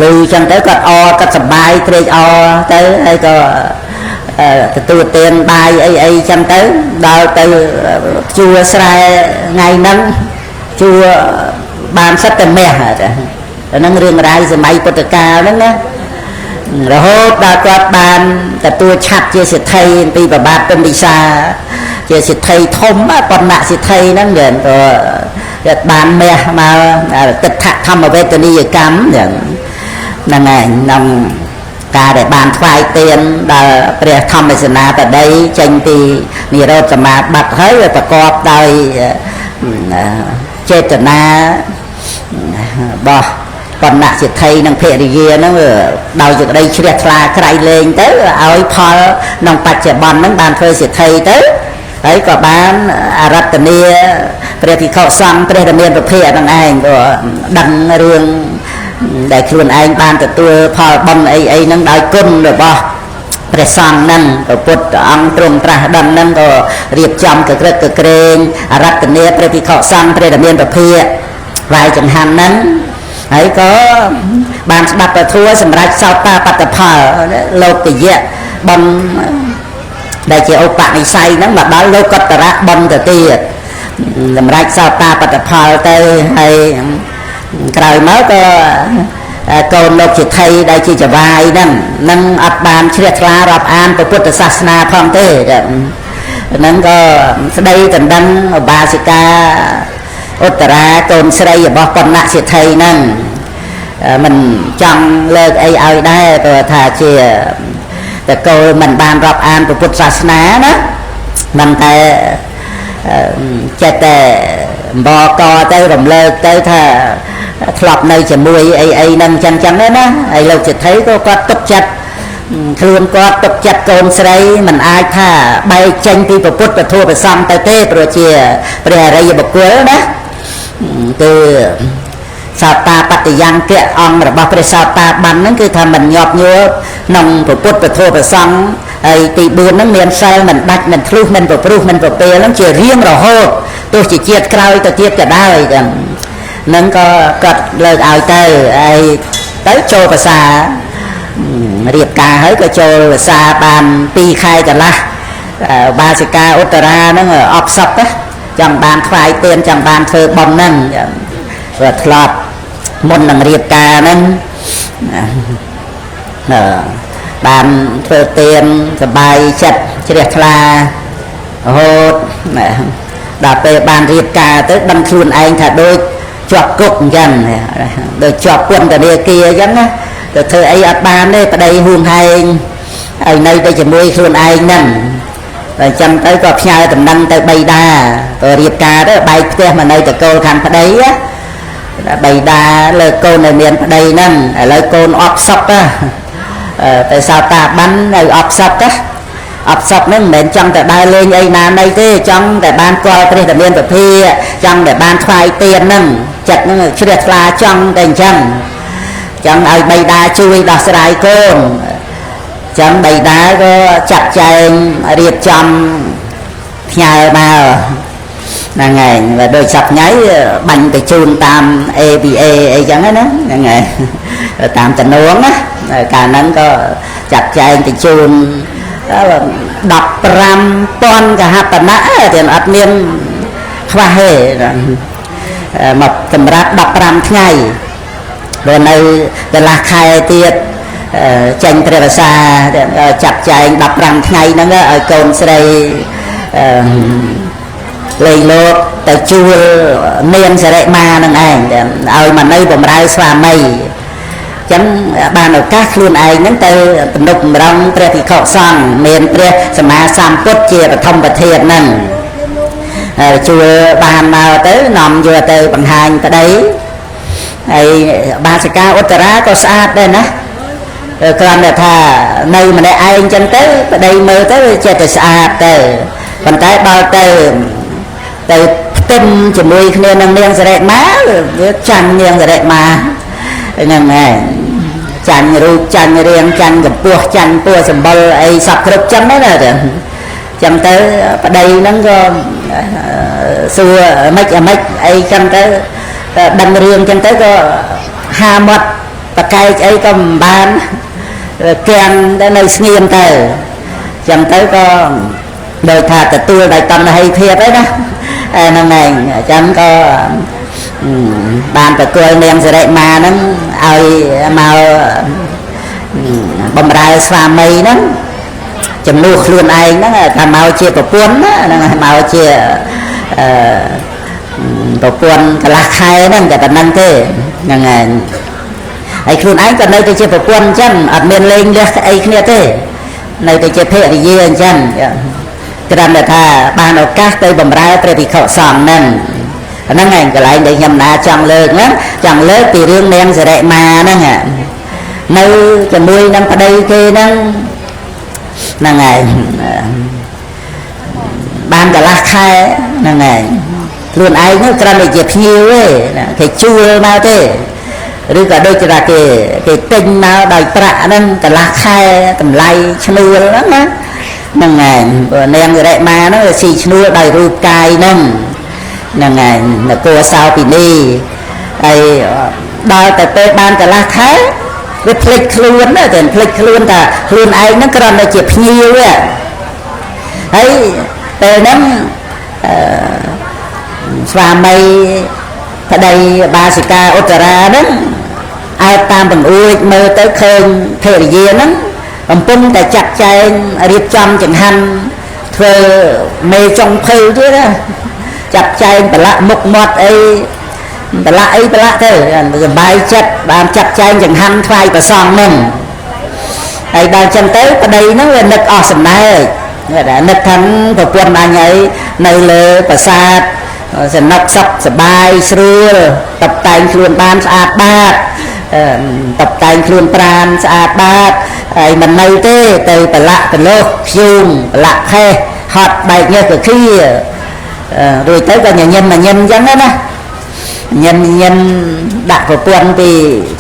លឺចឹងទៅគាត់គាត់សប្បាយត្រេកអរទៅហើយក៏ទទួលទានបាយអីចឹងទៅដល់ទៅជួស្រែថ្ងៃហ្នឹងជួបានសិតតែមាសតែហ្នឹងរឿងរ៉ាវសម័យពុទ្ធកាលហ្នឹងណារហូតដល់គាត់បានទទួលឆាត់ជាសិទ្ធិពីប្របាទពិមពិសាជាសិទ្ធិធំបណ្ណសិទ្ធិហ្នឹងគាត់បានមាសមកទិដ្ឋធម្មវេទនីយកម្មហ្នឹងហើយក្នុងការដែលបានថ្វាយទានដល់ព្រះធម្មសេនាបតីចេញពីនិរោធសមាបត្តិហើយប្រកបដោយចេតនារបស់ បណ្ណៈសិទ្ធិនិងភរិយាហ្នឹងដោយសេចក្តីជ្រះថ្លាក្រៃលែងទៅឲ្យផលក្នុងបច្ចុប្បន្នហ្នឹងបានធ្វើសិទ្ធិទៅហើយក៏បានអរតនីព្រះភិក្ខុសង្ឃព្រះរាមាប្រភេទហ្នឹងឯងក៏ដឹងរឿងដែលខ្លួនឯងបានទទួលផលបុណ្យអីហ្នឹងដោយគុណរបស់ព្រះសង្ឃហ្នឹងព្រះពុទ្ធអង្គទ្រង់ត្រាស់ដឹងហ្នឹងក៏រៀបចំកក្រឹកកក្រែងអរតនីព្រះភិក្ខុសង្ឃព្រះរាមាប្រភេទវាយចង្ហាន់ហ្នឹងហើយក៏បានស្ដាប់ពធសម្រាប់សោតាបត្តផលលោកយៈបំដែលជាឧបនិស្ស័យហ្នឹងមកដល់លោកតរៈបំទៅទៀតសម្រាប់សោតាបត្តផលទៅហើយក្រោយមកក៏កូនលោកជាថៃដែលជាចវាយហ្នឹងអត់បានជ្រះថ្លារាប់អានពុទ្ធសាសនាផងទេហ្នឹងក៏ស្ដីដណ្ដឹងឧបាសិកាឧត្តរាកូនស្រីរបស់បណ្ណៈសិទ្ធិហ្នឹងមិនចង់លើកអីឲ្យដែរព្រោះថាជាតកូលមិនបានរាប់អានពុទ្ធសាសនាណាមិនតែចិត្តតែបកទៅរំលើកទៅថាធ្លាប់នៅជាមួយអីហ្នឹងចឹងណាហើយលោកសិទ្ធិក៏គាត់ទុកចិត្តខ្លួនគាត់ទុកចិត្តកូនស្រីមិនអាចថាបែកចេញពីពុទ្ធពធប្រសង្ឃទៅទេព្រោះជាព្រះអរិយបុគ្គលណាគឺសោតាបត្តយ៉ាងៈអង្គរបស់ព្រះសោតាបានហ្នឹងគឺថាមិនញាប់ញួរក្នុងពុទ្ធពធប្រសង្ឃហើយទី4ហ្នឹងមានសិលមិនដាច់មិនធ្លុះមិនប្រព្រឹត្តមិនប្រពេលហ្នឹងជារៀងរហូតទោះជាជាតិក្រោយទៅទៀតក៏ដោយហ្នឹងក៏គាត់លើកឲ្យទៅហើយទៅចូលភាសារៀបការហើយក៏ចូលភាសាបាន2ខែកន្លះបាសិកាឧត្តរាហ្នឹងអបសពចង់បានថ្វាយទានចង់បានធ្វើបុណ្យហ្នឹងគាត់ធ្លាប់មុននឹងរៀបការហ្នឹងបានធ្វើទានសบายចិត្តជ្រះថ្លារហូតដល់ពេលបានរៀបការទៅដឹងខ្លួនឯងថាដូចជាប់គុកអញ្ចឹងដូចជាប់ពន្ធនាគារអញ្ចឹងណាទៅធ្វើអីអត់បានទេប្តីហួងហែងហើយនៅទៅជាមួយខ្លួនឯងហ្នឹងតែអញ្ចឹងទៅក៏ផ្ញើដំណឹងទៅបៃតាទៅរៀបការទៅបែកផ្ទះមកនៅតកូលខាងប្តីបៃតាលើកូនឲ្យមានប្តីហ្នឹងឥឡូវកូនអត់សក់ទៅសោតាបាននៅអត់សក់អត់សក់ហ្នឹងមិនមែនចង់តែដើរលេងអីណាណីទេចង់តែបានគាល់ព្រះរាមាប្រភាចង់តែបានថ្វាយទានហ្នឹងចិត្តហ្នឹងជ្រះថ្លាចង់តែអញ្ចឹងចង់ឲ្យបៃតាជួយដោះស្រាយកូនចឹងបៃតាក៏ចាត់ចែងរៀបចំផ្ញើមកហ្នឹងហើយvàដូចសប្ងៃបាញ់ទៅជូនតាម ABA អីចឹងណាហ្នឹងហើយតាមតំណងណាកាលហ្នឹងក៏ចាត់ចែងទៅជូន15,000កហបណៈទៀតអត់មានខ្វះទេមកសម្រាប់15ថ្ងៃព្រោះនៅកន្លះខែទៀតចេញព្រះភាសាចាត់ចែង15ថ្ងៃហ្នឹងឲ្យកូនស្រីលេងលោកទៅជួលនាងសរិមានឹងឯងឲ្យមកនៅបម្រើស្វាមីចឹងបានឱកាសខ្លួនឯងហ្នឹងទៅទំនុកបំរុងព្រះភិក្ខុសង្ឃមានព្រះសម្មាសម្ពុទ្ធជាបឋមប្រធានហ្នឹងជួលបានមកទៅនាំយកទៅបង្ហាញប្តីហើយបាសិកាឧត្តរាក៏ស្អាតដែរណាគ្រាន់តែថានៅម្នាក់ឯងចឹងទៅប្តីមើលទៅចេះតែស្អាតទៅប៉ុន្តែដល់ទៅផ្ទឹមជាមួយគ្នានឹងនាងសរិមាវាចាញ់នាងសរិមាហ្នឹងហើយចាញ់រូបចាញ់រាងចាញ់កម្ពស់ចាញ់ពួរសម្បុរអីសពគ្រប់ចឹងណាចឹងទៅប្តីហ្នឹងក៏សួរម៉េចអីចឹងទៅដឹងរឿងចឹងទៅក៏ហាមាត់បកែកអីក៏មិនបានគាំងទៅនៅស្ងៀមទៅចឹងទៅក៏ដោយថាទទួលដោយតណ្ហិភាពឯណាហ្នឹងឯងអញ្ចឹងក៏បានប្រគល់នាងសរិមាហ្នឹងឲ្យមកបំរើស្វាមីហ្នឹងចំនួនខ្លួនឯងហ្នឹងថាមកជាប្រពន្ធហ្នឹងមកជាប្រពន្ធកន្លះខែហ្នឹងតែប៉ុណ្្នឹងទេហ្នឹងឯងហើយខ្លួនឯងក៏នៅតែជាប្រពន្ធអញ្ចឹងអត់មានលេងលះអីគ្នាទេនៅតែជាភរិយាអញ្ចឹងគ្រាន់តែថាបានឱកាសទៅបម្រើព្រះភិក្ខុសង្ឃហ្នឹងហ ហ្នឹងឯងកន្លែងដែលខ្ញុំណាចង់លើកហ្នឹងចង់លើកពីរឿងនាងសិរិមាហ្នឹងនៅជាមួយនឹងប្តីគេហ្នឹងហ្នឹងឯងបានកន្លះខែហ្នឹងឯងខ្លួនឯងហ្នឹងគ្រាន់តែជាភ្ញៀវទេគេជួលមកទេឬក៏ដូចជាគេទិញមកដោយប្រាក់ហ្នឹងកន្លះខែតម្លៃឈ្នួលហ្នឹងណាហ្នឹងឯងនាងសិរិមាហ្នឹងស៊ីឈ្នួលដោយរូបកាយហ្នឹងហ្នឹងឯងនគរសោពិនីហើយដល់ទៅពេលបានកន្លះខែវាភ្លេចខ្លួនណាតែភ្លេចខ្លួនថាខ្លួនឯងហ្នឹងគ្រាន់តែជាភ្ញៀវទេហើយពេលហ្នឹងស្វាមីប្តីបាសិកាឧត្តរាហ្នឹងអើតាមបង្អួចមើលទៅឃើញភរិយាហ្នឹងកំពុងតែចាត់ចែងរៀបចំចង្ហាន់ធ្វើមេចុងភៅទៀតណាចាត់ចែងប្រឡាក់មុខមាត់អីប្រឡាក់ទៅសប្បាយចិត្តបានចាត់ចែងចង្ហាន់ថ្វាយព្រះសង្ឃហ្នឹងហើយដល់ចឹងទៅប្តីហ្នឹងវានឹកអស់សំណើចនឹកថាប្រពន្ធអញហើយនៅលើប្រាសាទសំណុកសុខសប្បាយស្រួលតបតែងខ្លួនបានស្អាតបាតតបតែងខ្លួនប្រាណស្អាតបាតហើយមិននៅទេទៅប្រឡាក់កលោះខ្យូងប្រឡាក់ខេះហត់បែកញើសកខៀរួចទៅក៏ញញឹមអញ្ចឹងណាញញដាក់ប្រពន្ធពី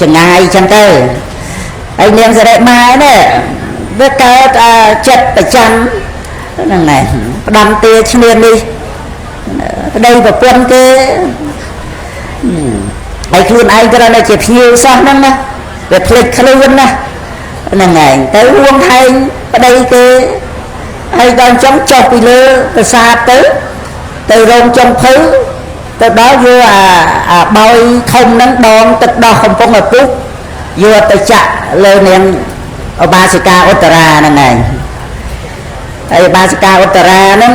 ចងាយអញ្ចឹងទៅហើយនាងសិរិមានេះវាកើតចិត្តប្រចាំហ្នឹងឯងផ្ដំទាឈ្នានេះប្តីប្រពន្ធគេហើយខ្លួនឯងគ្រាន់តែជាភ្ញៀវសោះហ្នឹងណាវាភ្លេចខ្លួនណាហ្នឹងឯងទៅហួងហែងប្តីគេហើយដល់ចង់ចុះពីលើប្រាសាទទៅរោងចុងភៅទៅដល់យកអាបោយធំហ្នឹងដងទឹកដោះកំពុងឲ្យពុះយកទៅចាក់លើនាងឧបាសិកាឧត្តរាហ្នឹងឯងហើយឧបាសិកាឧត្តរាហ្នឹង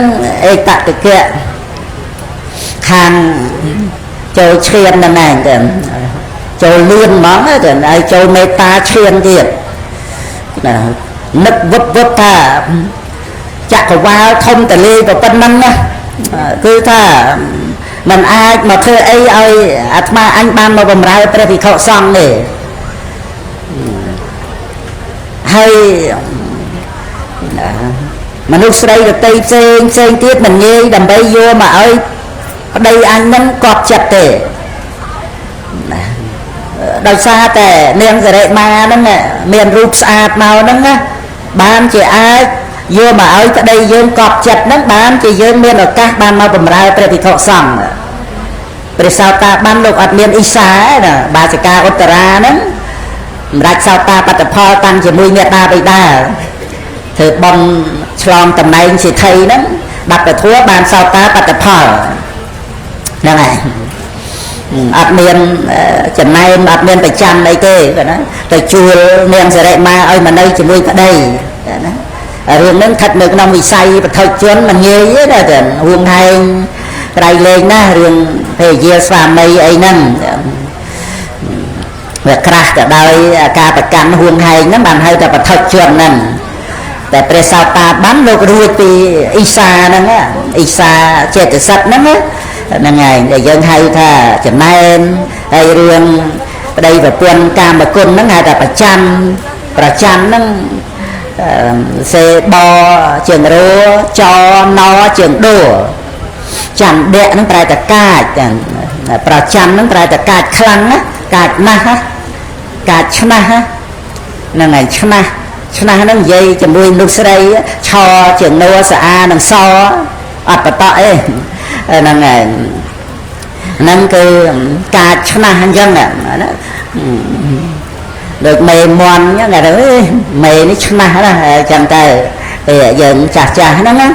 ឯកតតិកៈខាងចូលឈានហ្នឹងឯងទៅចូលលឿនហ្មងទៅហើយចូលមេត្តាឈានទៀតណានឹកវឹកថាចក្រវាលធំតលេប៉ុណ្ណឹងណាគឺថាมันអាចមកធ្វើអីឲ្យអាត្មាអញបានមកបំរើព្រះភិក្ខុសង្ឃទេហើយមនុស្សស្រីដទៃផ្សេងទៀតមិនងាយដើម្បីយកមកឲ្យប្តីអញហ្នឹងកប់ចិត្តទេដោយសារតែនាងសិរិមាហ្នឹងមានរូបស្អាតមកហ្នឹងណាបានជាអាចយកមកឲ្យប្តីយើងកប់ចិត្តហ្នឹងបានជាយើងមានឱកាសបានមកបម្រើព្រះភិក្ខុសង្ឃព្រះសោតាបានលោកអត់មានអ៊ីសាណាបាសិកាឧត្តរាហ្នឹងសម្រាប់សោតាបត្តផលតាំងជាមួយមេដាបិតាធ្វើបន់ឆ្លងតំណែងសិទ្ធិហ្នឹងដាប់ពធัวបានសោតាបត្តផលហ្នឹងហើយអត់មានចំណែនអត់មានប្រចាំអីទេណាទៅជួលនាងសិរិមាឲ្យមកនៅជាមួយប្តីណារឿងហ្នឹងស្ថិតនៅក្នុងវិស័យបឋិជនមិនងាយទេណាចឹងហួងហែងក្រៃលែងណារឿងភរិយាស្វាមីអីហ្នឹងវាក្រាស់ទៅដោយការប្រកាន់ហួងហែងហ្នឹងបានហៅថាបឋិជនហ្នឹងតែព្រះសោតាបានលោករួចពីអ៊ីសាហ្នឹងអ៊ីសាចេតសិកហ្នឹងហ្នឹងហើយដែលយើងហៅថាចំណែនហើយរឿងប្តីប្រពន្ធកាមគុណហ្នឹងហៅថាប្រចាំហ្នឹងសេបជើងរោចណជើងដូច័ន្ទៈហ្នឹងប្រែតែកាចប្រចាំហ្នឹងប្រែតែកាចខ្លាំងណាកាចណាស់កាចឆ្នះហ្នឹងហើយឆ្នះហ្នឹងនិយាយជាមួយមនុស្សស្រីឆជើងនោស្អានឹងសអត់បតអីហ្នឹងហើយហ្នឹងគឺកាចឆ្នះអញ្ចឹងណាដូចមេមន់អញ្ចឹងគេមេនេះឆ្នះណាអញ្ចឹងទៅយើងចាស់ហ្នឹងណា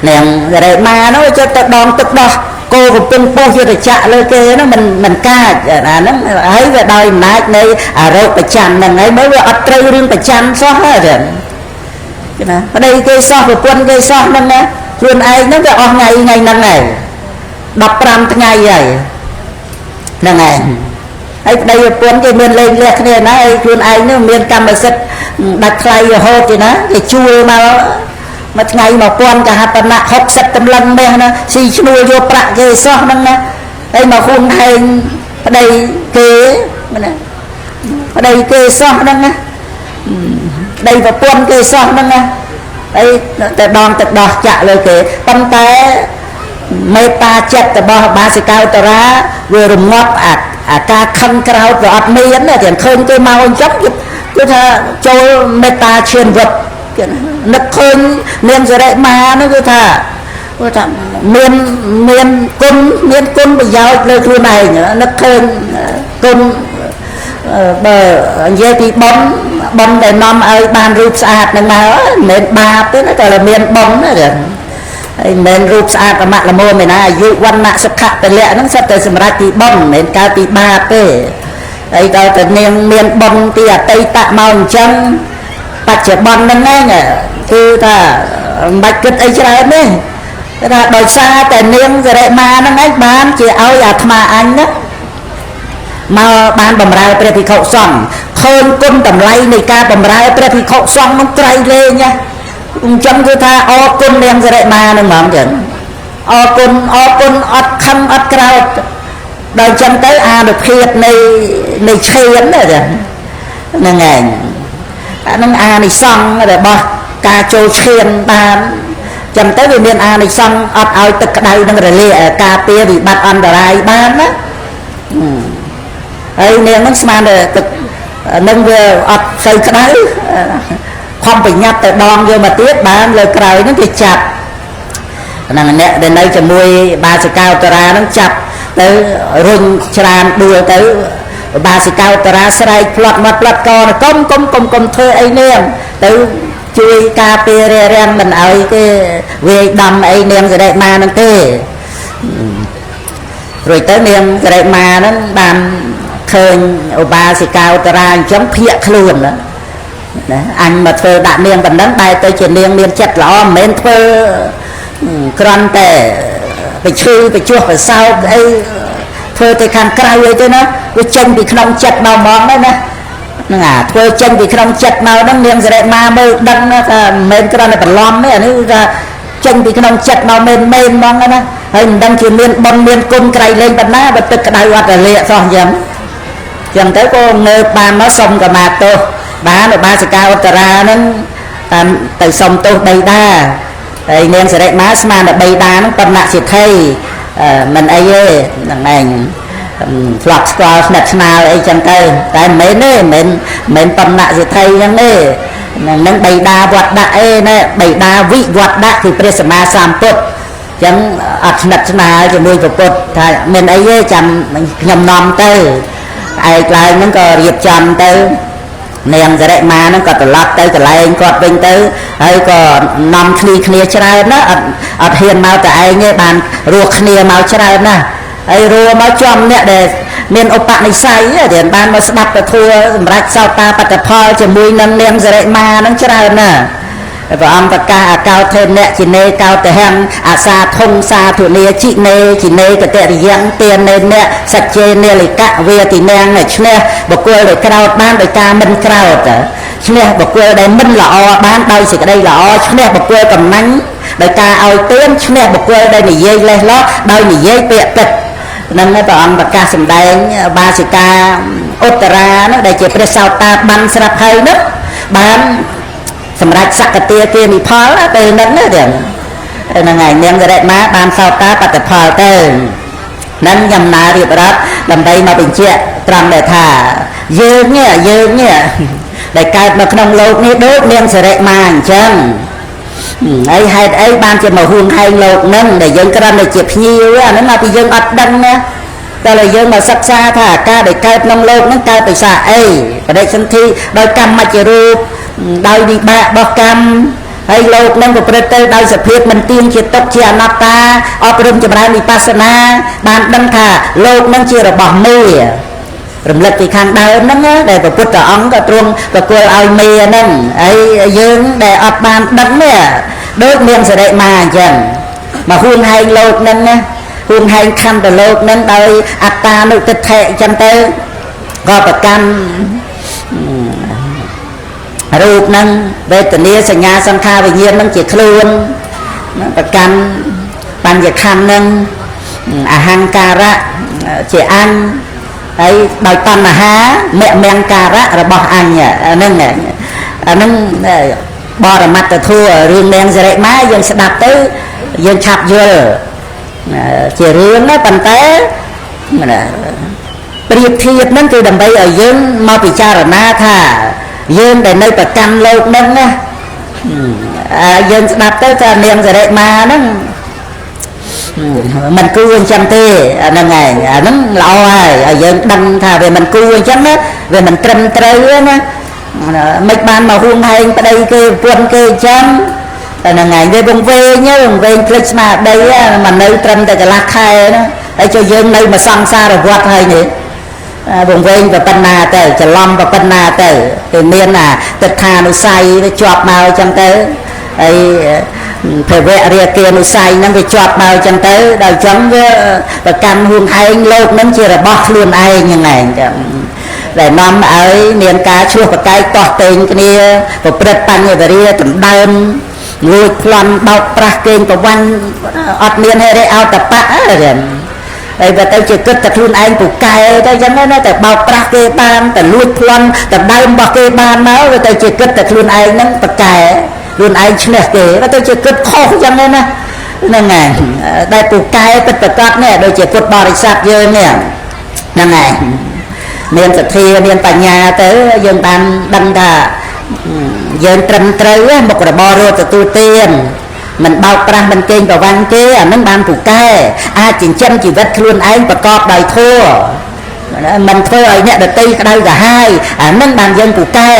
នាងរេមានោះចុះទៅដងទឹកដោះគោកំពុងពោះយុទ្ធចក្រលើគេហ្នឹងមិនកាចអាហ្នឹងហើយវាដោយអំណាចនៃអារោគប្រចាំហ្នឹងហើយមើលវាអត់ត្រូវរឿងប្រចាំសោះហ្នឹងណាប្តីគេសោះប្រពន្ធគេសោះហ្នឹងណាខ្លួនឯងហ្នឹងវាអស់ថ្ងៃហ្នឹងហើយ15ថ្ងៃហើយហ្នឹងហើយហើយប្តីប្រពន្ធគេមានលេងលះគ្នាណាហើយខ្លួនឯងនោះមានកម្មសិទ្ធិដាច់ថ្លៃរហូតទេណាគេជួលមក một ngày mà quan cả hạt nạ học sạch tâm lăng đây nè xì chui vô bạc kê so năng nè đây mà khuôn hay ở đây kê ở đây kê so năng nè đây và quan kê so năng nè đây tật đòn chạ lời kể tâm té mê ta chết ba sĩ cao tà ra vừa rùm ngọt ca khăn cao và ọt mi ấn là thì khơi cái mau anh chốc cứ thà cho mê ta truyền vật nực khơi nên rồi đấy mà nó cứ thà miền cung bây giờ lời thu này nực khơi cung bờ dây thì bóng để nằm ở bàn rụp sạch này mà nên ba tức nó gọi là miền bóng nữa nên rụp sạch và mặt là mô mình là dụ quan nạ sắp khạc tên lệ nó sắp tới xâm rạch thì bóng nên cao thì ba tê đây cao tới miền bóng thì tây tạ màu chân bạch trở bóng nâng ngay nhỉ cứ ta bạch kịch ấy ra đấy thế là đòi xa tại niên rồi đấy mà nó ngay bán chỉ áo giặt mà anh đó mà ban bầm rai pre thì khẩu xong khơi cung tầm lay này ca bầm rai pre thì khẩu xong nó trai lên nha trong cái tha o cung đem ra đấy mà nó mỏm chẳng o cung ọt khăn ọt cao đời chân tới được khiết này chén rồi nè ngày nó này xong rồi bỏ ca trâu chén bàn chân tới về miền này xong ọt ao tức đây nó rồi lệ cà phê bị bắt ăn rồi bán đó ấy nên nó xem là nâng về ọt xây cái đấy không phải nhập tới đòn vô mà tiếp bán lời cày nó thì chặt nàng nè đến đây cho mui ba sĩ cao tà ra nó chặt tới rung tràn đùa tới ba sĩ cao tà ra sài plot mặt plot con công thuê ấy nè tới chui cà phê ren mình ấy cái về đầm ấy nè rồi đây mà nó tê rồi tới nè rồi đây mà nó bàn khơi ba sĩ cao tà ra chấm phiệt luôn đó anh mà thơ đã niên vẫn đánh bài tới chuyện niên chặt lõ mến thơ còn tệ phải chư phải chuộc phải sao ấy thơ thì khăn cay ấy chứ nó cái chân thì không chặt màu món đấy nè thơ chân thì không chặt màu nó niên rồi mà mơ đăng mến cái đó là phần lom đấy nữa chân thì không chặt màu mên mong đó nè hình đăng chuyện niên bông niên cung cày lên bật ná bật tức cái đài hoạt là lịa sao dám dần tới cô ngơ bàn nó xong cả mặt tôi ba là ba sĩ cao tà ra nó từ sông tôi đầy đa nên sẽ đấy má mà là đầy đa nó tâm nạ sẽ thay mình ấy này flop squad national ấy chẳng cây tại mấy nơi mình tâm nạ sẽ thay chẳng đây nâng đầy đa vọt đại nè đầy đa vị vọt đại thì presma sam put chẳng national thì mười put mình ấy chẳng nhầm nòm tới ai lại nó có riệp chầm tới nèng giờ đấy mà nó có từ lót tới từ lại còn bên tới hay còn nằm khnia chả nó ở hiền mau tại nghe bàn ruột khnia mau chả nè ai ruột mau chom nè để miền ốc bạn này say để bàn mà đập là thua rạch sao ta bắt tập phơi cho mùi nâng nèng giờ đấy mà nó chả nè và ông ta ca cao thêm nè chỉ nê cao tới hàng xa thông xa thủ nê chị nê chỉ nê cái tệ giang tiền nê nè sạch chê nê lại cạ về thì nèng này chứ nè bọc quê để cao bán để ca minh cao chứ nè bọc quê để minh là o bán đây thì cái đây là o chứ nè bọc quê cầm nắng để ca ao tuyến chứ nè bọc quê đây này dây lên lót đây này dây bịa tịch nên nó ông ta ca sầm đây ba sĩ ca Ottara nó để chỉ phải sao ta bắn sập hay đó bánสำหรับสักเตียเตียมีพอแล้วเป็นนั้นเลยเดี๋ยวนั่งไงเนียงจะได้มาบานเสาตาปัตตพอเต้นั้นยำนาเรียบรับลำใดมาเป็นเชี่ยตรำเลยท่าเยอะเนี่ยได้กลายมาขนมโลกนี้ด้วยเนียงจะได้มาจังไอ้ให้ไอ้บานจะมาหุ่นให้โลกนั่นได้ยังกระนั้นได้เจ็บยิ้วนั่นมาไปยังอัดดังนะแต่เลยยังมาซักซาท่ากาได้กลายขนมโลกนั้นกลายไปซาไอ้ประเด็นสันทีโดยกรรมมาจะรูปได้ดีบะบอกกรรมให้โลกนั่งกับประเทศได้สะเพียมันเตียงเจตกเชียนับตาอบรมจำรามีปัสนาบานดังค่ะโลกนั่งเชียระบอบมือรำลึกที่ข้างเดิมนั่นนะได้ประพุทธองค์ก็ตรงก็กลัวเอาเมียนั่นไอ้ยืนได้อดบานดังเนี่ยโดยเมียงเสด็จมาจังมาหุ่นให้โลกนั่นนะหุ่นให้คันแต่โลกนั้นโดยอัตตานุติเทจันเตก็ประกัน រូបនឹងវេទនាសញ្ញាសង្ខារវិញ្ញាណនឹងជាខ្លួនប្រកាន់បញ្ញខណ្ឌនឹងអហង្ការៈជាអញហើយដោយតណ្ហាមញ្ញការៈរបស់អញហ្នឹងបរមត្តធัวរឿងនាងសិរិមាយើងស្ដាប់ទៅយើងឆាប់យល់ជារឿងណាប៉ុន្តែប្រៀបធៀបហ្នឹងគឺដើម្បីឲ្យយើងមកពិចារណាថាយើងដែលនៅប្រកាន់លោកហ្នឹងណាយើងស្ដាប់ទៅថានាងសិរិមាហ្នឹងมันគួរអញ្ចឹងទេហ្នឹងឯងអាហ្នឹងល្អហើយឲ្យយើងដឹងថាវាមិនគួរអញ្ចឹងណាវាមិនត្រឹមត្រូវណាមិនបានមកហួងហែងប្តីគេប្រពន្ធគេអញ្ចឹងហ្នឹងឯងវាវង្វេងភ្លេចស្មារតីមកនៅត្រឹមតែកន្លះខែណាហើយចុះយើងនៅមកសង្សារវត្តហើយនេះវង្វេងប៉ុណ្ណាទៅច្រឡំប៉ុណ្ណាទៅគឺមានទិដ្ឋានុស័យវាជាប់មកអញ្ចឹងទៅហើយភវៈរាគានុស័យហ្នឹងវាជាប់មកអញ្ចឹងទៅដល់អញ្ចឹងវាប្រកាន់ហួងហែងលោកហ្នឹងជារបស់ខ្លួនឯងហ្នឹងឯងចឹងដែលនាំឲ្យមានការឆ្លោះប្រកែកតោះតេងគ្នាប្រព្រឹត្តបញ្ញវរាដណ្ដើមលួចប្លន់បោកប្រាស់កេងប្រវ័ញ្ចអត់មានហេរិអោតបៈហ្នឹងហើយបើទៅជាគិតតែខ្លួនឯងពូកែទៅអញ្ចឹងណាតែបោកប្រាស់គេបានតែលួចប្លន់ដណ្ដើមរបស់គេបានមកវាទៅជាគិតតែខ្លួនឯងហ្នឹងប្រកែខ្លួនឯងឈ្នះគេបើទៅជាគិតខុសអញ្ចឹងណាហ្នឹងហើយដែលពូកែពិតប្រកបនេះដូចជាពុទ្ធបរិស័ទយើងនេះហ្នឹងហើយមានសទ្ធាមានបញ្ញាទៅយើងបានដឹងថាយើងត្រឹមត្រូវមុខរបររត់ទទួលទានមិនបោកប្រាស់មិនកេងប្រវ័ញ្ចទេអានឹងបានពូកែអាចចិញ្ចឹមជីវិតខ្លួនឯងប្រកបដោយធម៌មិនធ្វើឲ្យអ្នកដទៃក្តៅក្រហាយអានឹងបានយើងពូកែ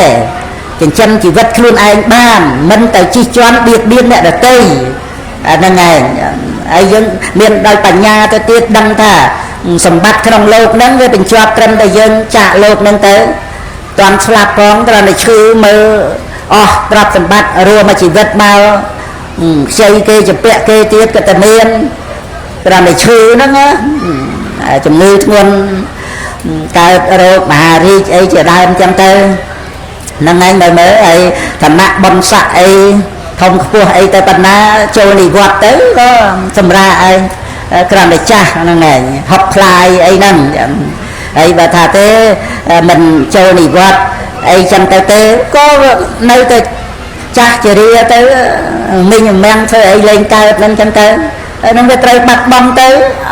ចិញ្ចឹមជីវិតខ្លួនឯងបានមិនទៅជិះជាន់បៀតបៀនអ្នកដទៃអាហ្នឹងឯងហើយយើងមានដោយបញ្ញាទៅទៀតដឹងថាសម្បត្តិក្នុងលោកហ្នឹងវាបញ្ជាប់ត្រឹមតែយើងចាក់លោកហ្នឹងទៅតាន់ស្លាប់ផងត្រឹមតែឈឺមើលអស់ទ្រព្យសម្បត្តិរួមមកជីវិតមកខ្ចីគេជពាក់គេទៀតក៏តែមានត្រឹមតែឈឺហ្នឹងជំងឺធ្ងន់កើតរោគមហារីកអីជាដើមចឹងទៅហ្នឹងឯងមើលហើយឋានៈបុណ្យស័ក្តិអីធំខ្ពស់អីទៅប៉ុណ្ណាចូលនិវត្តន៍ទៅក៏សម្រាប់ឯងក្រំតែចាស់ហ្នឹងឯងហប់ខ្លាយអីហ្នឹងហើយបើថាទេមិនចូលនិវត្តន៍អីចឹងទៅទេក៏នៅតែចាស់ជារាទៅមីងមាំងធ្វើអីលេងកើតហ្នឹងចឹងទៅហ្នឹងវាត្រូវបាត់បង់ទៅ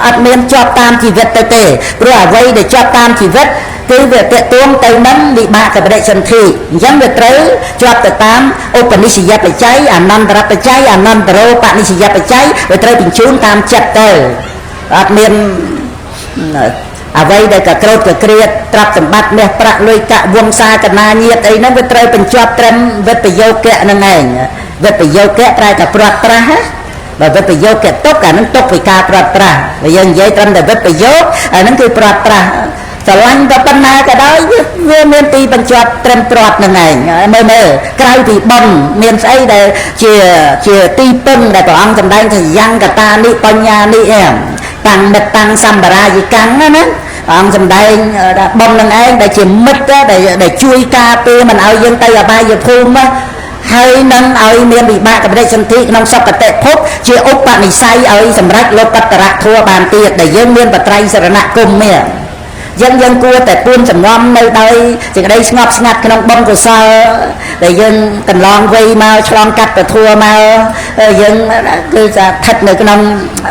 អត់មានជាប់តាមជីវិតទៅទេព្រោះអ្វីដែលជាប់តាមជីវិតគឺវាតេតួងទៅនឹងវិបាកបរិសន្ធិអញ្ចឹងវាត្រូវជាប់ទៅតាមឧបនិស្សយបច្ច័យអនន្តរបច្ច័យអនន្តរោបនិស្សយបច្ច័យវាត្រូវបញ្ជូនតាមចិត្តទៅអត់មានអ្វីដែលកក្រោតកក្រៀតទ្រព្យសម្បត្តិមាសប្រាក់លុយកាក់វង្សាកណាញាតអីហ្នឹងវាត្រូវបញ្ជាប់ត្រឹមវិបយោគៈហ្នឹងឯងវិបយោគៈប្រែតែព្រាត់ប្រាស់បើវិបយោគៈទុកអាហ្នឹងទុកពីការព្រាត់ប្រាស់បើយើងនិយាយត្រឹមតែវិបយោគអាហ្នឹងគឺព្រាត់ប្រាស់ស្រឡាញ់ទៅប៉ុណ្ណាក៏ដោយវាមានទីបញ្ជាប់ត្រឹមព្រាត់ហ្នឹងឯងមើលក្រៅពីបុណ្យមានស្អីដែលជាទីពឹងដែលព្រះអង្គសម្ដែងថាយ៉ាងកតានិបញ្ញានិតាំងមិត្តតាំងសម្បារាយិកាំងណាអង្គសម្ដែងបុណ្យនឹងឯងដែលជាមិត្តដែលជួយការពារមិនឲ្យយើងទៅអបាយភូមិហើយនឹងឲ្យមានវិបាកបរិសន្ធិក្នុងសុគតិភពជាឧបនិស្ស័យឲ្យសម្រេចលោកតរៈធัวបានទៀតដែលយើងមានបត្រៃសរណគមនេះយើងគួរតែពួនសំងំនៅដោយសេចក្តីស្ងប់ស្ងាត់ក្នុងបុណ្យកុសលដែលយើងកន្លងវ័យមកឆ្លងកាត់ពធัวមកយើងគឺថាស្ថិតនៅក្នុង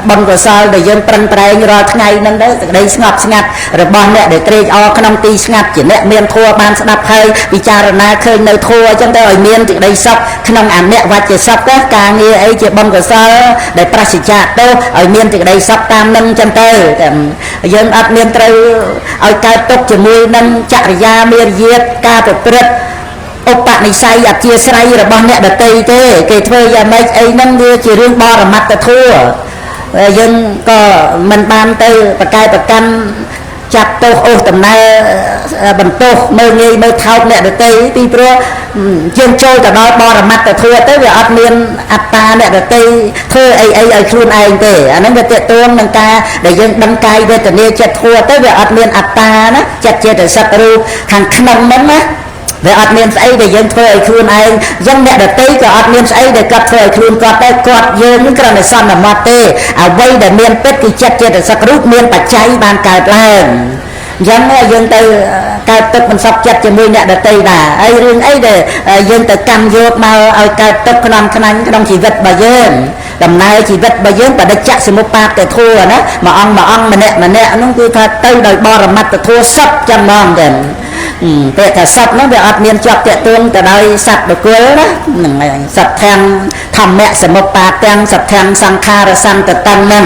បុណ្យកុសលដែលយើងប្រឹងប្រែងរាល់ថ្ងៃហ្នឹងទៅសេចក្តីស្ងប់ស្ងាត់របស់អ្នកដែលត្រេកអរក្នុងទីស្ងាត់ជាអ្នកមានធัวបានស្ដាប់ហើយពិចារណាឃើញនៅធัวអញ្ចឹងទៅឲ្យមានសេចក្តីសុខក្នុងអនិវច្ចសុខការងារអីជាបុណ្យកុសលដែលប្រសិជ្ជៈទោសឲ្យមានសេចក្តីសុខតាមនឹងអញ្ចឹងទៅយើងអត់មានត្រូវឲ្យកើតទុកជាមួយនឹងចរិយាមេរយាទការប្រព្រឹត្តឧបនិស្ស័យអធិស្ឋ័យរបស់អ្នកដទៃទេគេធ្វើយ៉ាងម៉េចអីហ្នឹងវាជារឿងបរមត្តធัวយើងក៏មិនបានទៅប្រកែកប្រកាន់ចាត់ទោសអូសដំណើរបន្ទោសមើលងាយមើលថោកអ្នកដទៃពីព្រោះយើងចូលទៅដល់បរមត្តធัวទៅវាអត់មានអត្តាអ្នកដទៃធ្វើអីឲ្យខ្លួនឯងទេអាហ្នឹងវាតេតួងនឹងការដែលយើងដឹងកាយវេទនាចិត្តធัวទៅវាអត់មានអត្តាណាចិត្តចេតសិករូបខាងក្នុងហ្នឹងណា វាអត់មានស្អីដែលយើងធ្វើឲ្យខ្លួនឯងចឹងអ្នកដទៃក៏អត់មានស្អីដែលគាត់ធ្វើឲ្យខ្លួនគាត់ដែរគាត់យើងនឹងគ្រាន់តែសន្មត់ទេអ្វីដែលមានពិតគឺចិត្តចេតសិករូបមានបច្ច័យបានកើតឡើងអញ្ចឹងយើងទៅកើតទឹកមិនសុខចិត្តជាមួយអ្នកដទៃដែរហើយរឿងអីដែលយើងទៅកម្មយកមកឲ្យកើតទឹកក្នុងក្នុងជីវិតរបស់យើងដំណើរជីវិតរបស់យើងបដិច្ចសមុបបាទទៅធัวណាមួយអង្គម្នាក់នោះគឺថាទៅដោយបរមត្តធัวសពចឹងហ្មងចឹងពេលថាសត្វនោះវាអត់មានជាប់តាក់ទងទៅដោយសត្វបុគ្គលណាហ្នឹងហើយសត្វទាំងធម្មសមុបបាទទាំងសត្វទាំងសង្ខារសន្តតហ្នឹង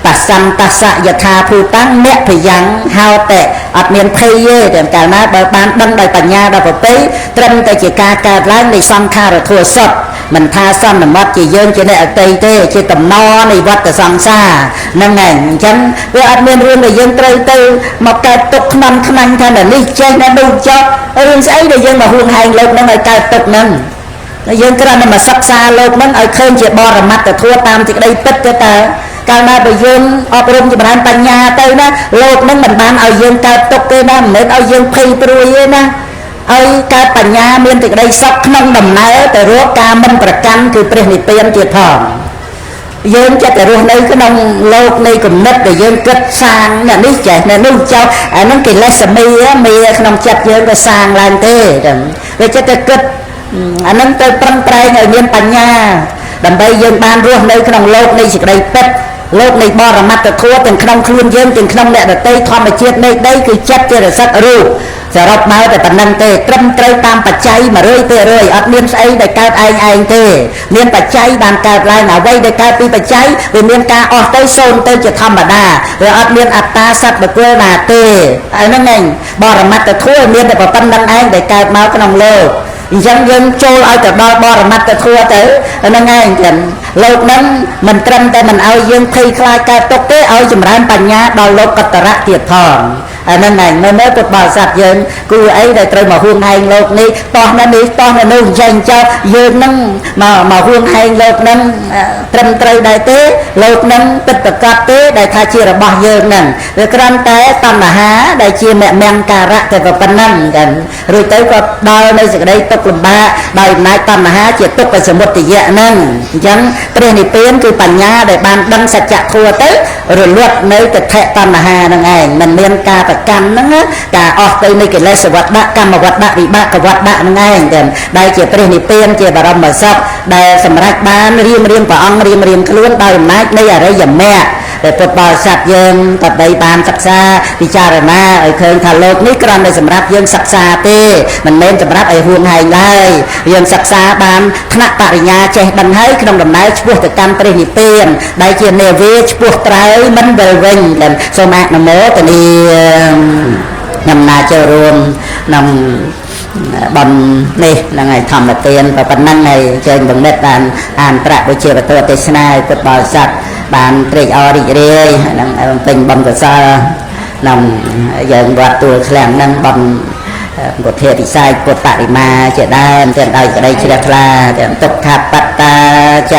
បសន្តសយថាភូតាំងអ្នកភយ៉ាងហៅតែអត់មានភ័យទេតែកាលណាបើបានដឹងដោយបញ្ញាដល់ប្រពៃត្រឹមតែជាការកើតឡើងនៃសង្ខារធัวសពមិនថាសន្មត់ជាយើងជាអ្នកអតីតទេជាតំណនៃវដ្តសង្សារហ្នឹងហើយអញ្ចឹងវាអត់មានរឿងដែលយើងត្រូវទៅមកកើតទុកក្នុងខ្នាញ់ថានេះចេះណានោះចោលរឿងស្អីដែលយើងមកហួងហែងលោកហ្នឹងឲ្យកើតទុកហ្នឹងយើងគ្រាន់តែមកសិក្សាលោកហ្នឹងឲ្យឃើញជាបរមត្តធัวតាមសេចក្តីពិតទៅតើកាលណាបើយើងអប់រំចម្រើនបញ្ញាទៅណាលោកហ្នឹងមិនបានឲ្យយើងកើតទុកទេណាមិនមែនឲ្យយើងភ័យព្រួយទេណាឲ្យកើតបញ្ញាមានសេចក្តីសុខក្នុងដំណើរទៅរកការមិនប្រកាន់គឺព្រះនិព្វានទៀតផងយើងចិត្តតែរស់នៅក្នុងលោកនៃគំនិតដែលយើងគិតសាងអ្នកនេះចេះអ្នកនោះចោលអាហ្នឹងកិលេសមីក្នុងចិត្តយើងក៏សាងឡើងទេវាចិត្តតែគិតអាហ្នឹងទៅប្រឹងប្រែងឲ្យមានបញ្ញាដើម្បីយើងបានរស់នៅក្នុងលោកនៃសេចក្តីពិតលោកនៃបរមត្តធัวទាំងក្នុងខ្លួនយើងទាំងក្នុងអ្នកដទៃធម្មជាតិនៃដីគឺចិត្តចេតសិករូបសរុបមកតែប៉ុណ្្នឹងទេត្រឹមត្រូវតាមបច្ច័យ 100% អត់មានស្អីដែលកើតឯងទេមានបច្ច័យបានកើតឡើងអ្វីដែលកើតពីបច្ច័យវាមានការអស់ទៅសូន្យទៅជាធម្មតាវាអត់មានអត្តាសត្វបុគ្គលណាទេហើយហ្នឹងឯងបរមត្តធัวមានតែប៉ុណ្្នឹងឯងដែលកើតមកក្នុងលោកអញ្ចឹងយើងចូលឲ្យទៅដល់បរមត្តធัวទៅហ្នឹងឯងចឹងលោកហ្នឹងមិនត្រឹមតែមិនឲ្យយើងភ័យខ្លាចកើតទុកទេឲ្យចម្រើនបញ្ញាដល់លោកកតរៈទៀតផងអាហ្នឹងឯងនៅពុទ្ធបរិស័ទយើងគួរអីដែលត្រូវមកហួងហែងលោកនេះតោះនេះតោះនោះអញ្ចឹងចោលយើងហ្នឹងមកហួងហែងលោកហ្នឹងត្រឹមត្រូវដែរទេលោកហ្នឹងពិតប្រកបទេដែលថាជារបស់យើងហ្នឹងវាគ្រាន់តែតណ្ហាដែលជាមញ្ញការៈតែប៉ុណ្ណឹងចឹងរួចទៅក៏ដល់នៅសេចក្តីទុក្ខលំបាកដោយអំណាចតណ្ហាជាទុក្ខសមុទយៈហ្នឹងអញ្ចឹងព្រះនិព្វានគឺបញ្ញាដែលបានដឹងសច្ចធម៌ទៅរលត់នៅទិដ្ឋិតណ្ហាហ្នឹងឯងមិនមានការប្រកម្មហ្នឹងការអស់ទៅនៃកិលេសវត្តៈកម្មវត្តៈវិបាកវត្តៈហ្នឹងឯងតែដែលជាព្រះនិព្វានជាបរមសុខដែលសម្រេចបានរៀងព្រះអង្គរៀងខ្លួនដោយអំណាចនៃអរិយមគ្គតែពុទ្ធបរិស័ទយើងតបីបានសិក្សាពិចារណាឲ្យឃើញថាលោកនេះគ្រាន់តែសម្រាប់យើងសិក្សាទេមិនមែនសម្រាប់ឲ្យហួងហែងឡើយយើងសិក្សាបានថ្នាក់បរិញ្ញាចេះដឹងហើយក្នុងដំណើរឆ្ពោះទៅកាន់ព្រះនិព្វានដែលជានេវេឆ្ពោះត្រើយមិនវិលវិញសូមអនុមោទនាខ្ញុំណាចូលរួមក្នុងបំនេះហ្នឹងហើយធម្មទានប៉ុណ្ណឹងហើយជើញបំណិតបានអានប្រាក់ដូចជាបទទេសនាឲ្យពុទ្ធបរិស័ទបានត្រេកអររីករាយហ្នឹងបំពេញបំកសលក្នុងយើងវត្តទួលឃ្លាំងហ្នឹងបំពុទ្ធិរិស័យពុទ្ធបរិមាជាដើមទាំងដោយក្តីជ្រះថ្លាទាំងទុក្ខបត្តាច